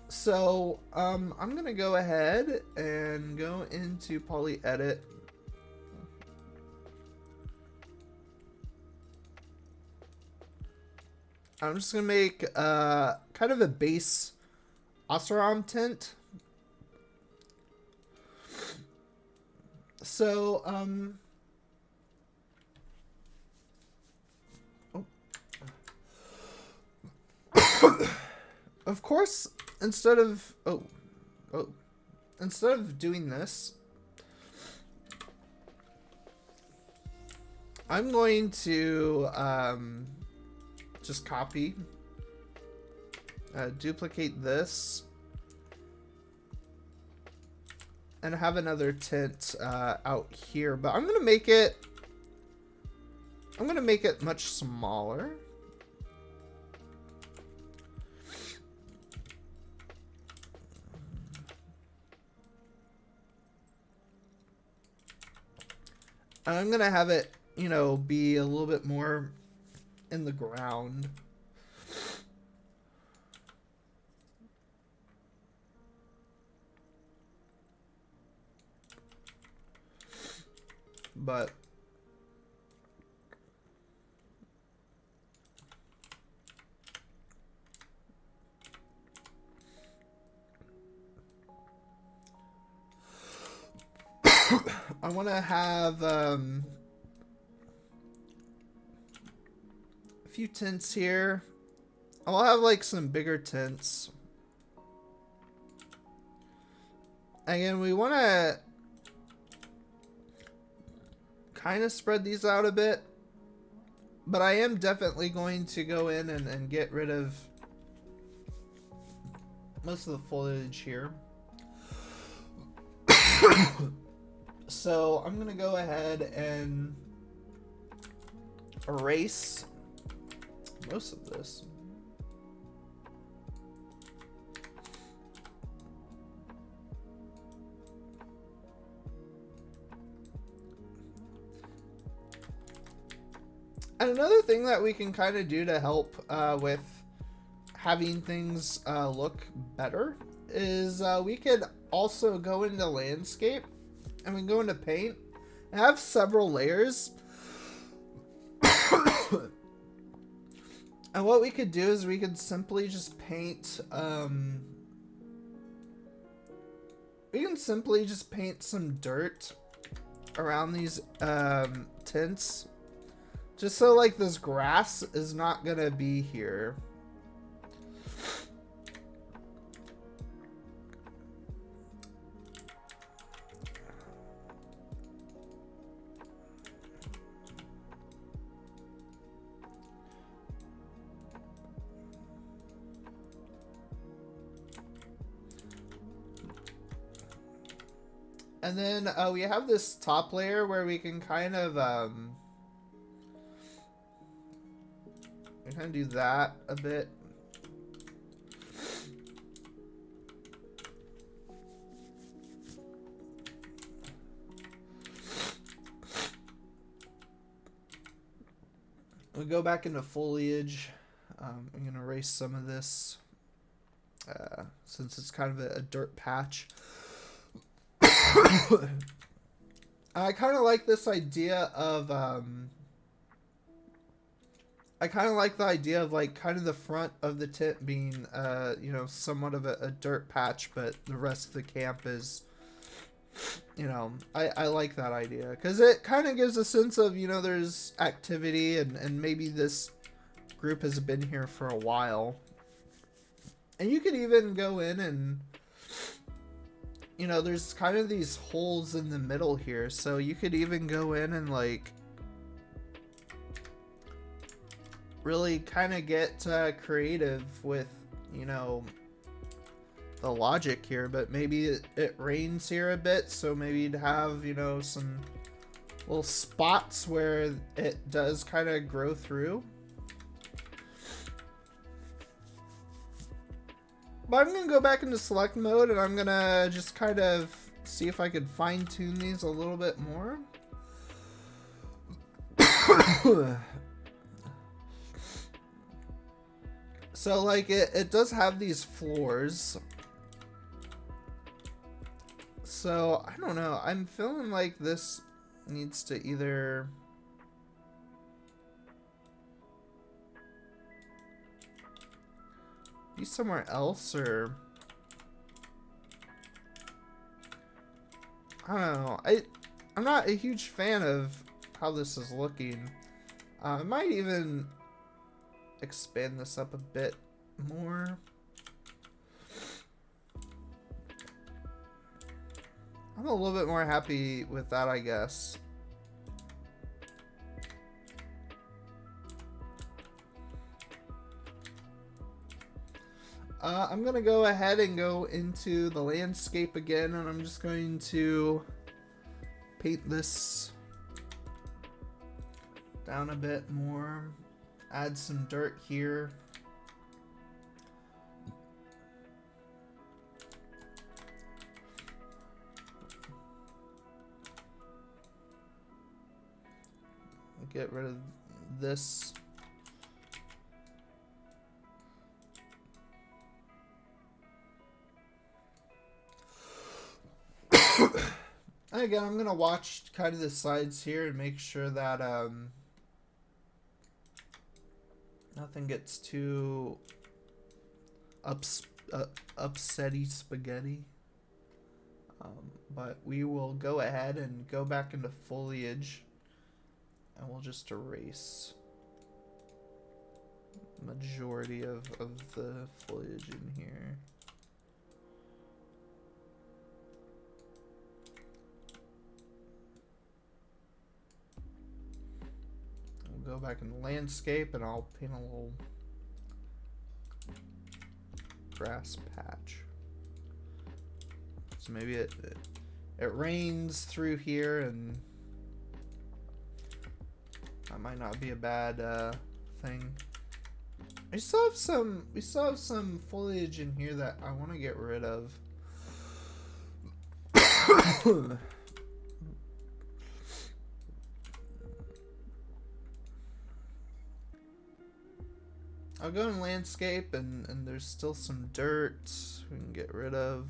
So I'm going to go ahead and go into poly edit. I'm just going to make kind of a base Oseram tint. So, of course, instead of doing this, I'm going to just copy, duplicate this, and have another tint out here, but I'm gonna make it much smaller. And I'm gonna have it, you know, be a little bit more in the ground. But I want to have a few tints here. I'll have like some bigger tints. Again, we want to kind of spread these out a bit. But I am definitely going to go in and get rid of most of the foliage here. So I'm going to go ahead and erase most of this. And another thing that we can kind of do to help with having things look better is we could also go into landscape and we can go into paint and have several layers. And what we could do is we could simply just paint we can simply just paint some dirt around these tints, just so like this grass is not gonna be here. And then we have this top layer where we can kind of do that a bit. We go back into foliage. I'm gonna erase some of this since it's kind of a dirt patch. I kind of like this idea of I kind of like the idea of like kind of the front of the tint being you know, somewhat of a dirt patch, but the rest of the camp is, you know, I like that idea because it kind of gives a sense of, you know, there's activity and maybe this group has been here for a while. And you could even go in and, you know, there's kind of these holes in the middle here, so you could even go in and like really kind of get creative with, you know, the logic here. But maybe it rains here a bit, so maybe you'd have, you know, some little spots where it does kind of grow through. But I'm gonna go back into select mode and I'm gonna just kind of see if I could fine tune these a little bit more. So like it does have these floors. So I don't know, I'm feeling like this needs to either be somewhere else, or I don't know. I'm not a huge fan of how this is looking. I might even expand this up a bit more. I'm a little bit more happy with that, I guess. I'm gonna go ahead and go into the landscape again, and I'm just going to paint this down a bit more, add some dirt here. Get rid of this. And again, I'm gonna watch kind of the sides here and make sure that nothing gets too upsetty spaghetti. But we will go ahead and go back into foliage, and we'll just erase majority of the foliage in here. go back in the landscape and I'll paint a little grass patch. So maybe it rains through here, and that might not be a bad thing. We still have some foliage in here that I want to get rid of. I'll go in landscape, and there's still some dirt we can get rid of.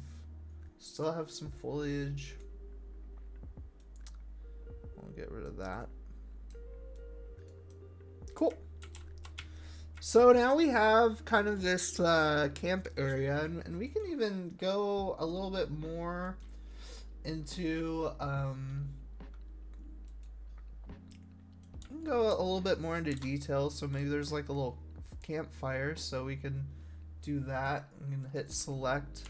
Still have some foliage. I'll get rid of that. Cool. So now we have kind of this camp area, and we can even go a little bit more into detail. So maybe there's like a little campfire, so we can do that. I'm gonna hit select,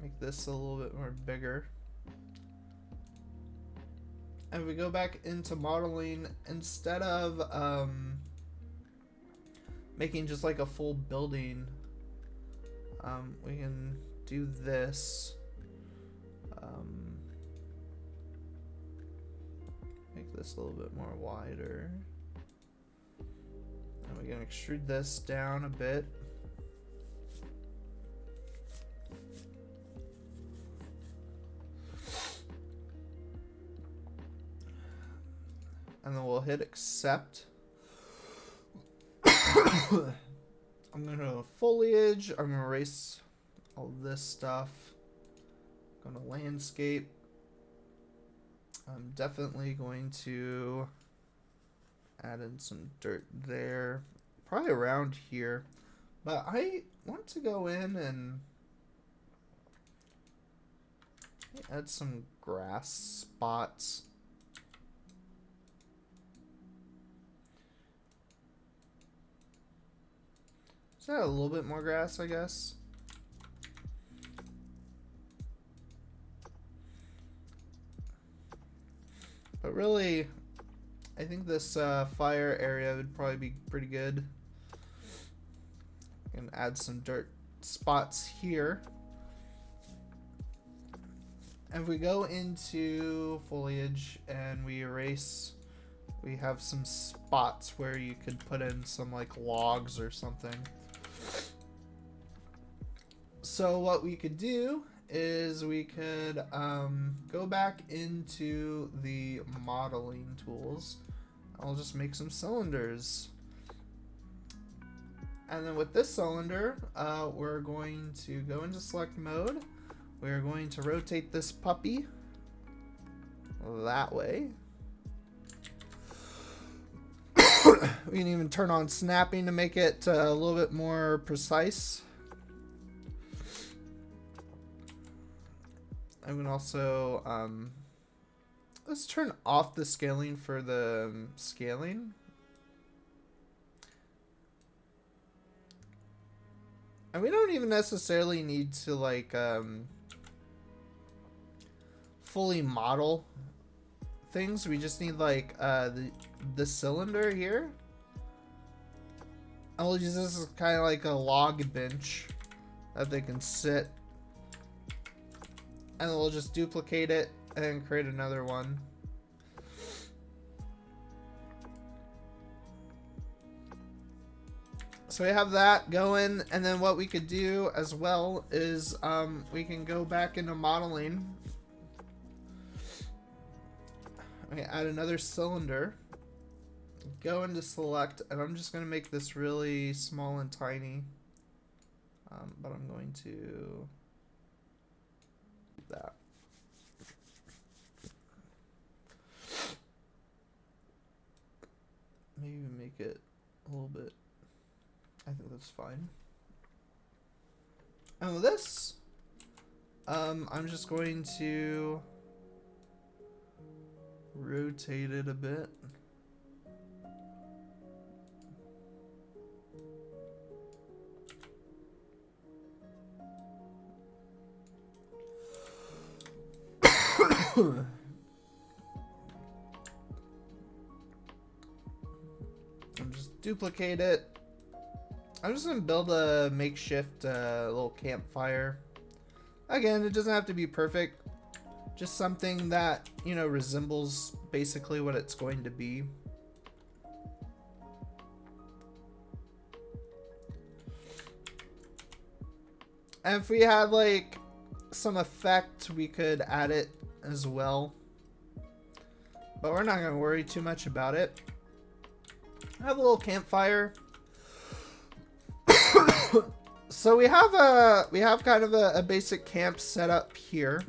make this a little bit more bigger, and we go back into modeling. Instead of making just like a full building, we can do this. Make this a little bit more wider. And we can extrude this down a bit. And then we'll hit accept. I'm going to foliage. I'm going to erase all this stuff. Going to landscape. I'm definitely going to add in some dirt there, probably around here, but I want to go in and add some grass spots. Is that a little bit more grass, I guess? But really, I think this fire area would probably be pretty good. And add some dirt spots here. And if we go into foliage and we erase, we have some spots where you could put in some like logs or something. So what we could do is we could go back into the modeling tools. I'll just make some cylinders. And then with this cylinder, we're going to go into select mode. We're going to rotate this puppy that way. We can even turn on snapping to make it a little bit more precise. I can also let's turn off the scaling for the scaling. And we don't even necessarily need to like fully model things. We just need like the cylinder here. And we'll use this as kind of like a log bench that they can sit. And we'll just duplicate it and create another one. So we have that going, and then what we could do as well is we can go back into modeling. We add another cylinder. Go into select, and I'm just going to make this really small and tiny. But I'm going to that. Maybe make it a little bit. I think that's fine. And with this, I'm just going to rotate it a bit. duplicate it. I'm just gonna build a makeshift little campfire. Again, it doesn't have to be perfect. Just something that, you know, resembles basically what it's going to be. And if we had like some effect, we could add it as well. But we're not gonna worry too much about it. I have a little campfire. So we have kind of a basic camp set up here.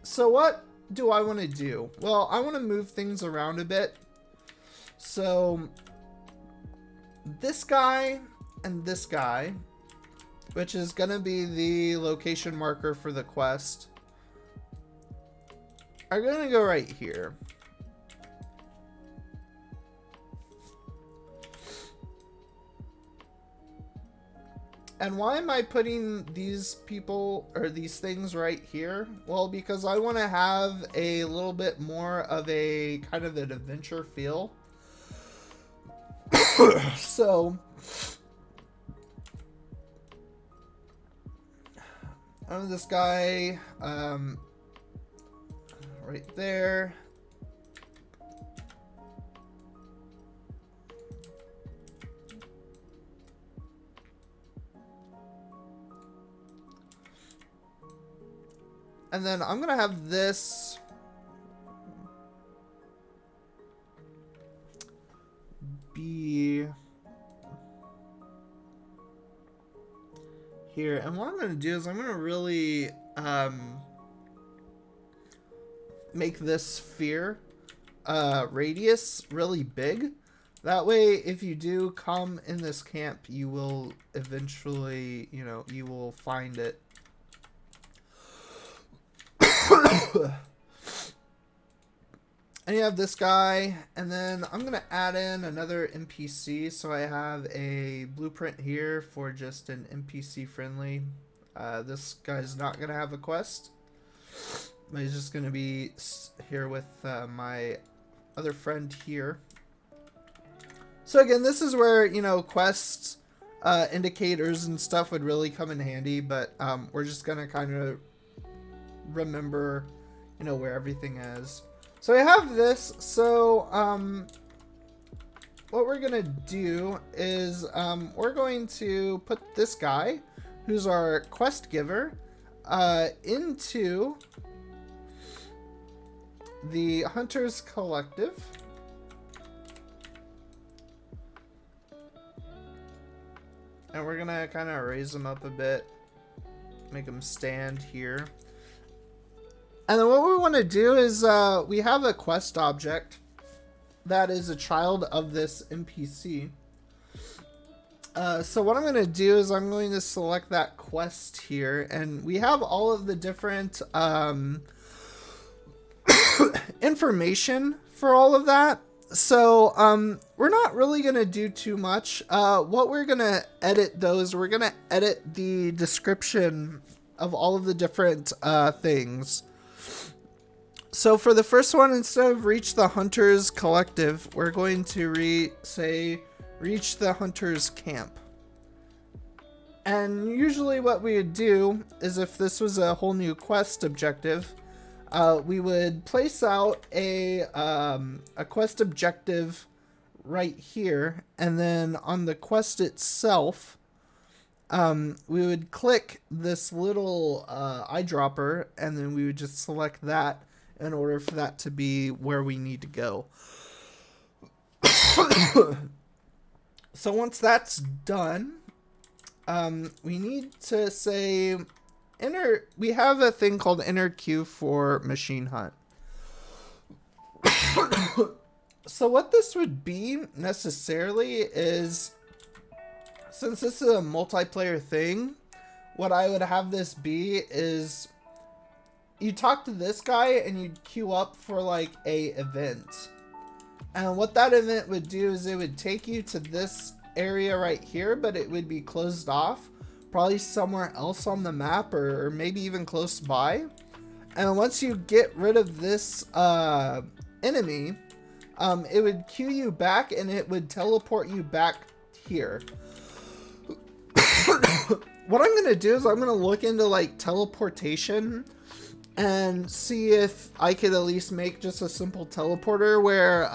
So what do I want to do? Well, I want to move things around a bit. So this guy and this guy, which is going to be the location marker for the quest, are going to go right here. And why am I putting these people or these things right here? Well, because I want to have a little bit more of a kind of an adventure feel. So this guy right there. And then I'm gonna have this be here. And what I'm gonna do is I'm gonna really make this sphere radius really big. That way, if you do come in this camp, you will eventually, you know, you will find it. And you have this guy, and then I'm gonna add in another NPC. So I have a blueprint here for just an NPC friendly. This guy's not gonna have a quest, but he's just gonna be here with my other friend here. So again, this is where, you know, quests, indicators and stuff would really come in handy, but we're just gonna kind of remember, you know, where everything is. So I have this. So what we're gonna do is we're going to put this guy, who's our quest giver, into the Hunters Collective. And we're gonna kind of raise him up a bit, make him stand here. And then what we want to do is we have a quest object that is a child of this NPC. So what I'm going to do is I'm going to select that quest here, and we have all of the different information for all of that. So we're not really going to do too much. What we're going to edit though is we're going to edit the description of all of the different things. So for the first one, instead of reach the Hunters Collective, we're going to say reach the Hunters Camp. And usually what we would do is, if this was a whole new quest objective, we would place out a quest objective right here, and then on the quest itself, we would click this little eyedropper, and then we would just select that in order for that to be where we need to go. So once that's done, we need to say enter. We have a thing called enter queue for machine hunt. So what this would be necessarily is, since this is a multiplayer thing, what I would have this be is you talk to this guy and you'd queue up for like a event. And what that event would do is it would take you to this area right here, but it would be closed off, probably somewhere else on the map, or maybe even close by. And once you get rid of this enemy, it would queue you back and it would teleport you back here. What I'm going to do is I'm going to look into like teleportation and see if I could at least make just a simple teleporter where,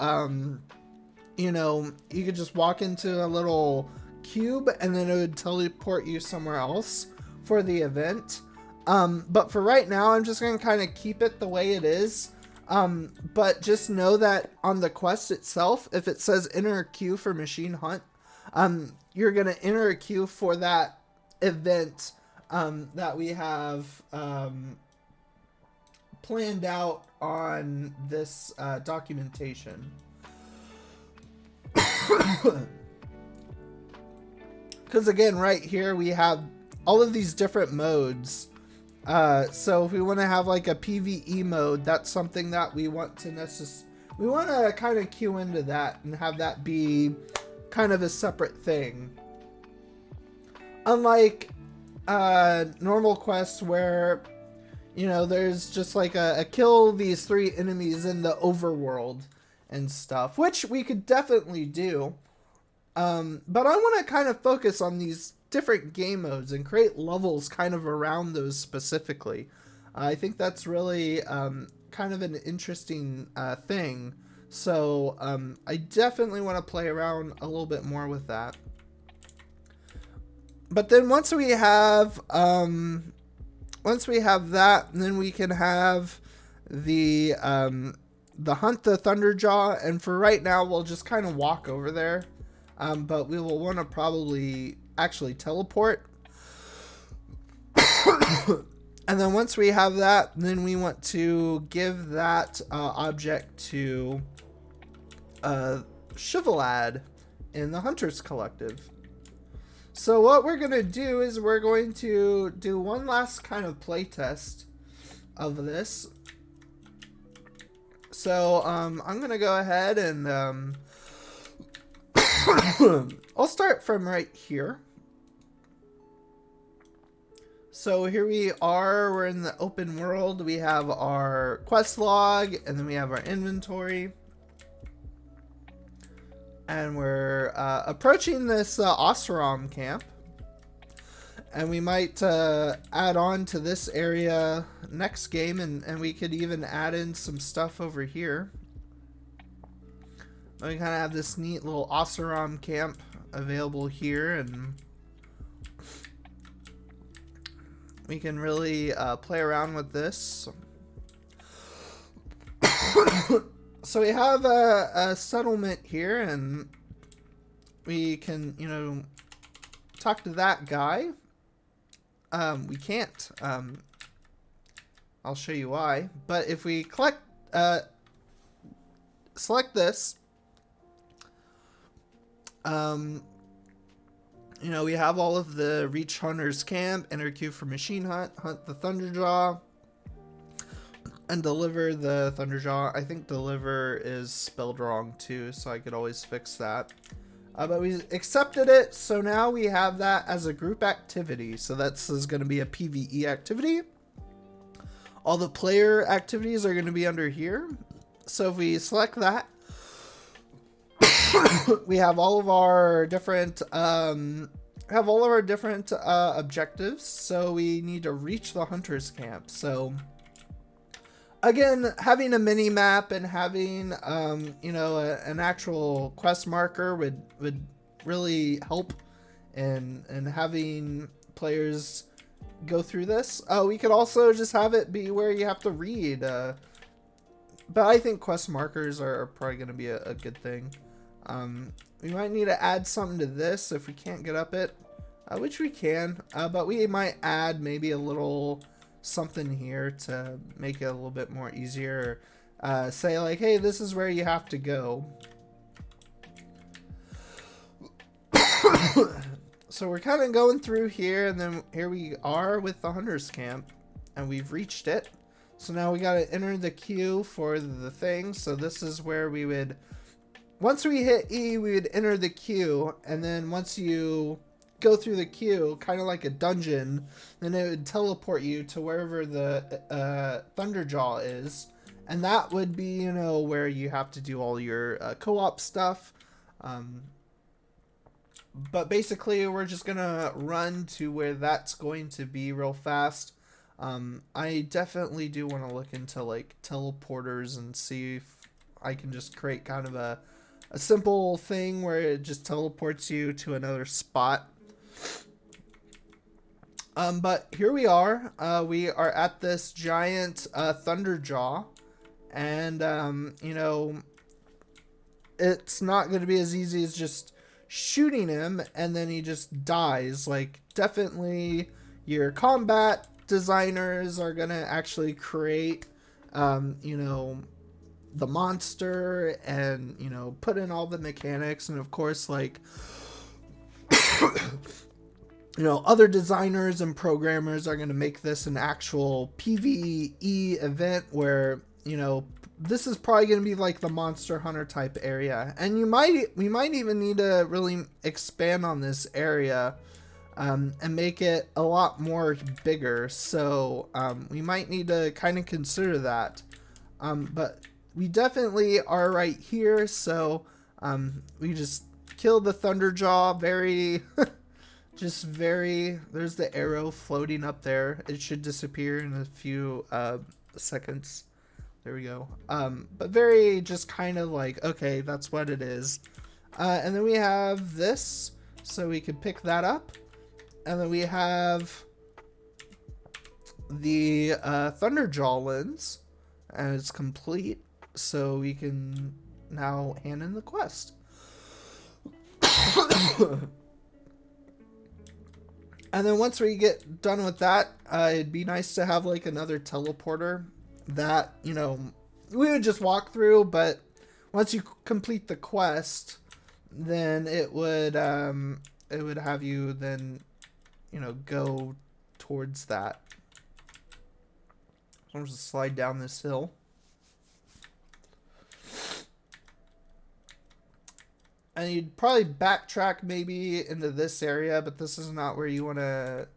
you know, you could just walk into a little cube and then it would teleport you somewhere else for the event. But for right now, I'm just going to kind of keep it the way it is. But just know that on the quest itself, if it says enter a queue for machine hunt, you're going to enter a queue for that event that we have planned out on this documentation. Because again, right here we have all of these different modes. So if we want to have like a PvE mode, that's something that we want to we want to kind of queue into that and have that be kind of a separate thing. Unlike normal quests where, you know, there's just like a kill these 3 enemies in the overworld and stuff, which we could definitely do. But I want to kind of focus on these different game modes and create levels kind of around those specifically. I think that's really kind of an interesting thing. So I definitely want to play around a little bit more with that. But then once we have that, then we can have the hunt the Thunderjaw, and for right now we'll just kind of walk over there. But we will want to probably actually teleport. And then once we have that, then we want to give that object to Chivalad in the Hunters Collective. So what we're going to do is we're going to do one last kind of playtest of this. So I'm going to go ahead and I'll start from right here. So here we are, we're in the open world. We have our quest log and then we have our inventory. And we're approaching this Oseram camp. And we might add on to this area next game, and we could even add in some stuff over here. We kind of have this neat little Oseram camp available here, and we can really play around with this. So we have a settlement here, and we can, you know, talk to that guy. We can't. I'll show you why. But if we select this, you know, we have all of the reach Hunter's camp, enter queue for machine hunt, hunt the Thunderjaw, and deliver the Thunderjaw. I think deliver is spelled wrong too, so I could always fix that. But we accepted it, so now we have that as a group activity. So that's going to be a PvE activity. All the player activities are going to be under here. So if we select that, we have all of our different objectives. So we need to reach the Hunter's camp. So again, having a mini map and having you know, an actual quest marker would really help in having players go through this. We could also just have it be where you have to read, but I think quest markers are probably going to be a good thing. We might need to add something to this if we can't get up it, which we can, but we might add maybe a little something here to make it a little bit more easier. Say like, hey, this is where you have to go. So we're kind of going through here, and then here we are with the Hunter's camp, and we've reached it. So now we got to enter the queue for the thing. So this is where we would, once we hit E, we would enter the queue, and then once you go through the queue, kind of like a dungeon, then it would teleport you to wherever the Thunderjaw is, And that would be, you know, where you have to do all your co-op stuff. But basically, we're just gonna run to where that's going to be real fast. I definitely do want to look into like teleporters and see if I can just create kind of a simple thing where it just teleports you to another spot. But here we are. We are at this giant Thunderjaw, and you know, it's not going to be as easy as just shooting him and then he just dies. Like, definitely your combat designers are going to actually create, you know, the monster and, you know, put in all the mechanics. And of course, like, you know, other designers and programmers are going to make this an actual PvE event where, you know, this is probably going to be like the Monster Hunter type area. And we might even need to really expand on this area and make it a lot more bigger. So we might need to kind of consider that. But we definitely are right here. So we just killed the Thunderjaw. Very... just very... There's the arrow floating up there. It should disappear in a few seconds. There we go. But very just kind of like, okay, that's what it is. And then we have this, so we can pick that up. And then we have the Thunderjaw lens, and it's complete, so we can now hand in the quest. And then once we get done with that, it'd be nice to have like another teleporter that, you know, we would just walk through, but once you complete the quest, then it would have you then, you know, go towards that. So I'm just slide down this hill. And you'd probably backtrack maybe into this area, but this is not where you want to...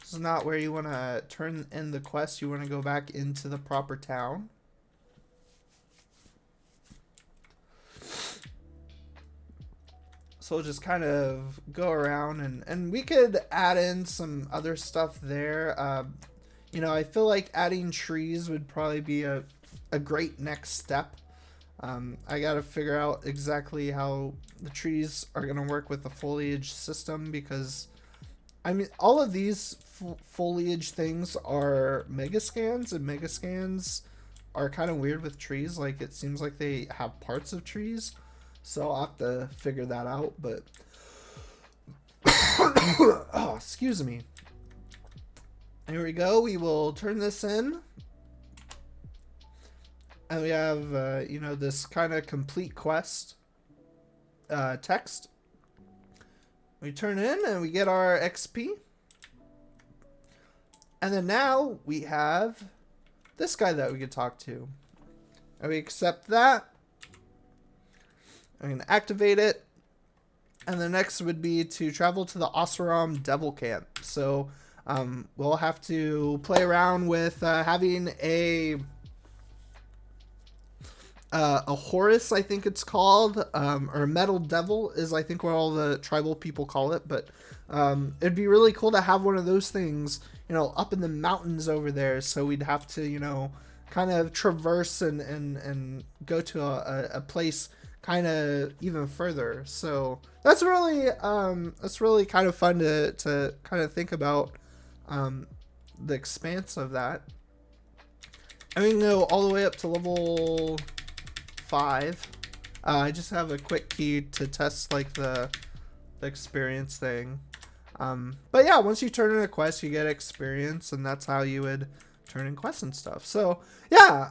This is not where you want to turn in the quest. You want to go back into the proper town. So we'll just kind of go around, and we could add in some other stuff there. You know, I feel like adding trees would probably be a great next step. I got to figure out exactly how the trees are going to work with the foliage system, because I mean, all of these foliage things are mega scans, and mega scans are kind of weird with trees. Like, it seems like they have parts of trees, so I'll have to figure that out. But oh, excuse me. Here we go. We will turn this in. And we have, you know, this kind of complete quest text. We turn in and we get our XP. And then now we have this guy that we could talk to. And we accept that. I'm going to activate it. And the next would be to travel to the Oseram Devil Camp. So we'll have to play around with having a Horus, I think it's called, or Metal Devil is, I think, what all the tribal people call it. But it'd be really cool to have one of those things, you know, up in the mountains over there. So we'd have to, you know, kind of traverse and go to a place kind of even further. So that's really kind of fun to kind of think about the expanse of that. And we can go all the way up to level 5. I just have a quick key to test like the experience thing. But yeah, once you turn in a quest, you get experience, and that's how you would turn in quests and stuff. So yeah,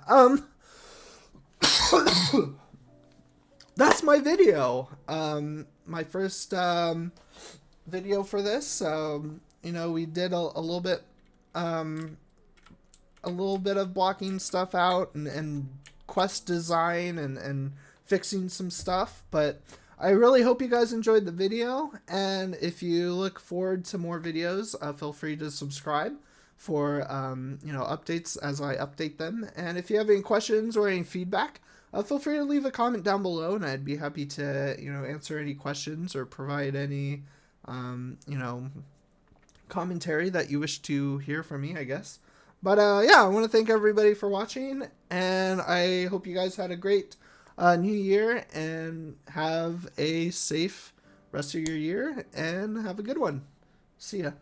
that's my video. My first video for this. You know, we did a little bit of blocking stuff out and quest design and fixing some stuff, but I really hope you guys enjoyed the video, and if you look forward to more videos, feel free to subscribe. for updates as I update them. And if you have any questions or any feedback, feel free to leave a comment down below, and I'd be happy to answer any questions or provide any commentary that you wish to hear from me, I guess. But yeah, I want to thank everybody for watching, and I hope you guys had a great new year, and have a safe rest of your year, and have a good one. See ya.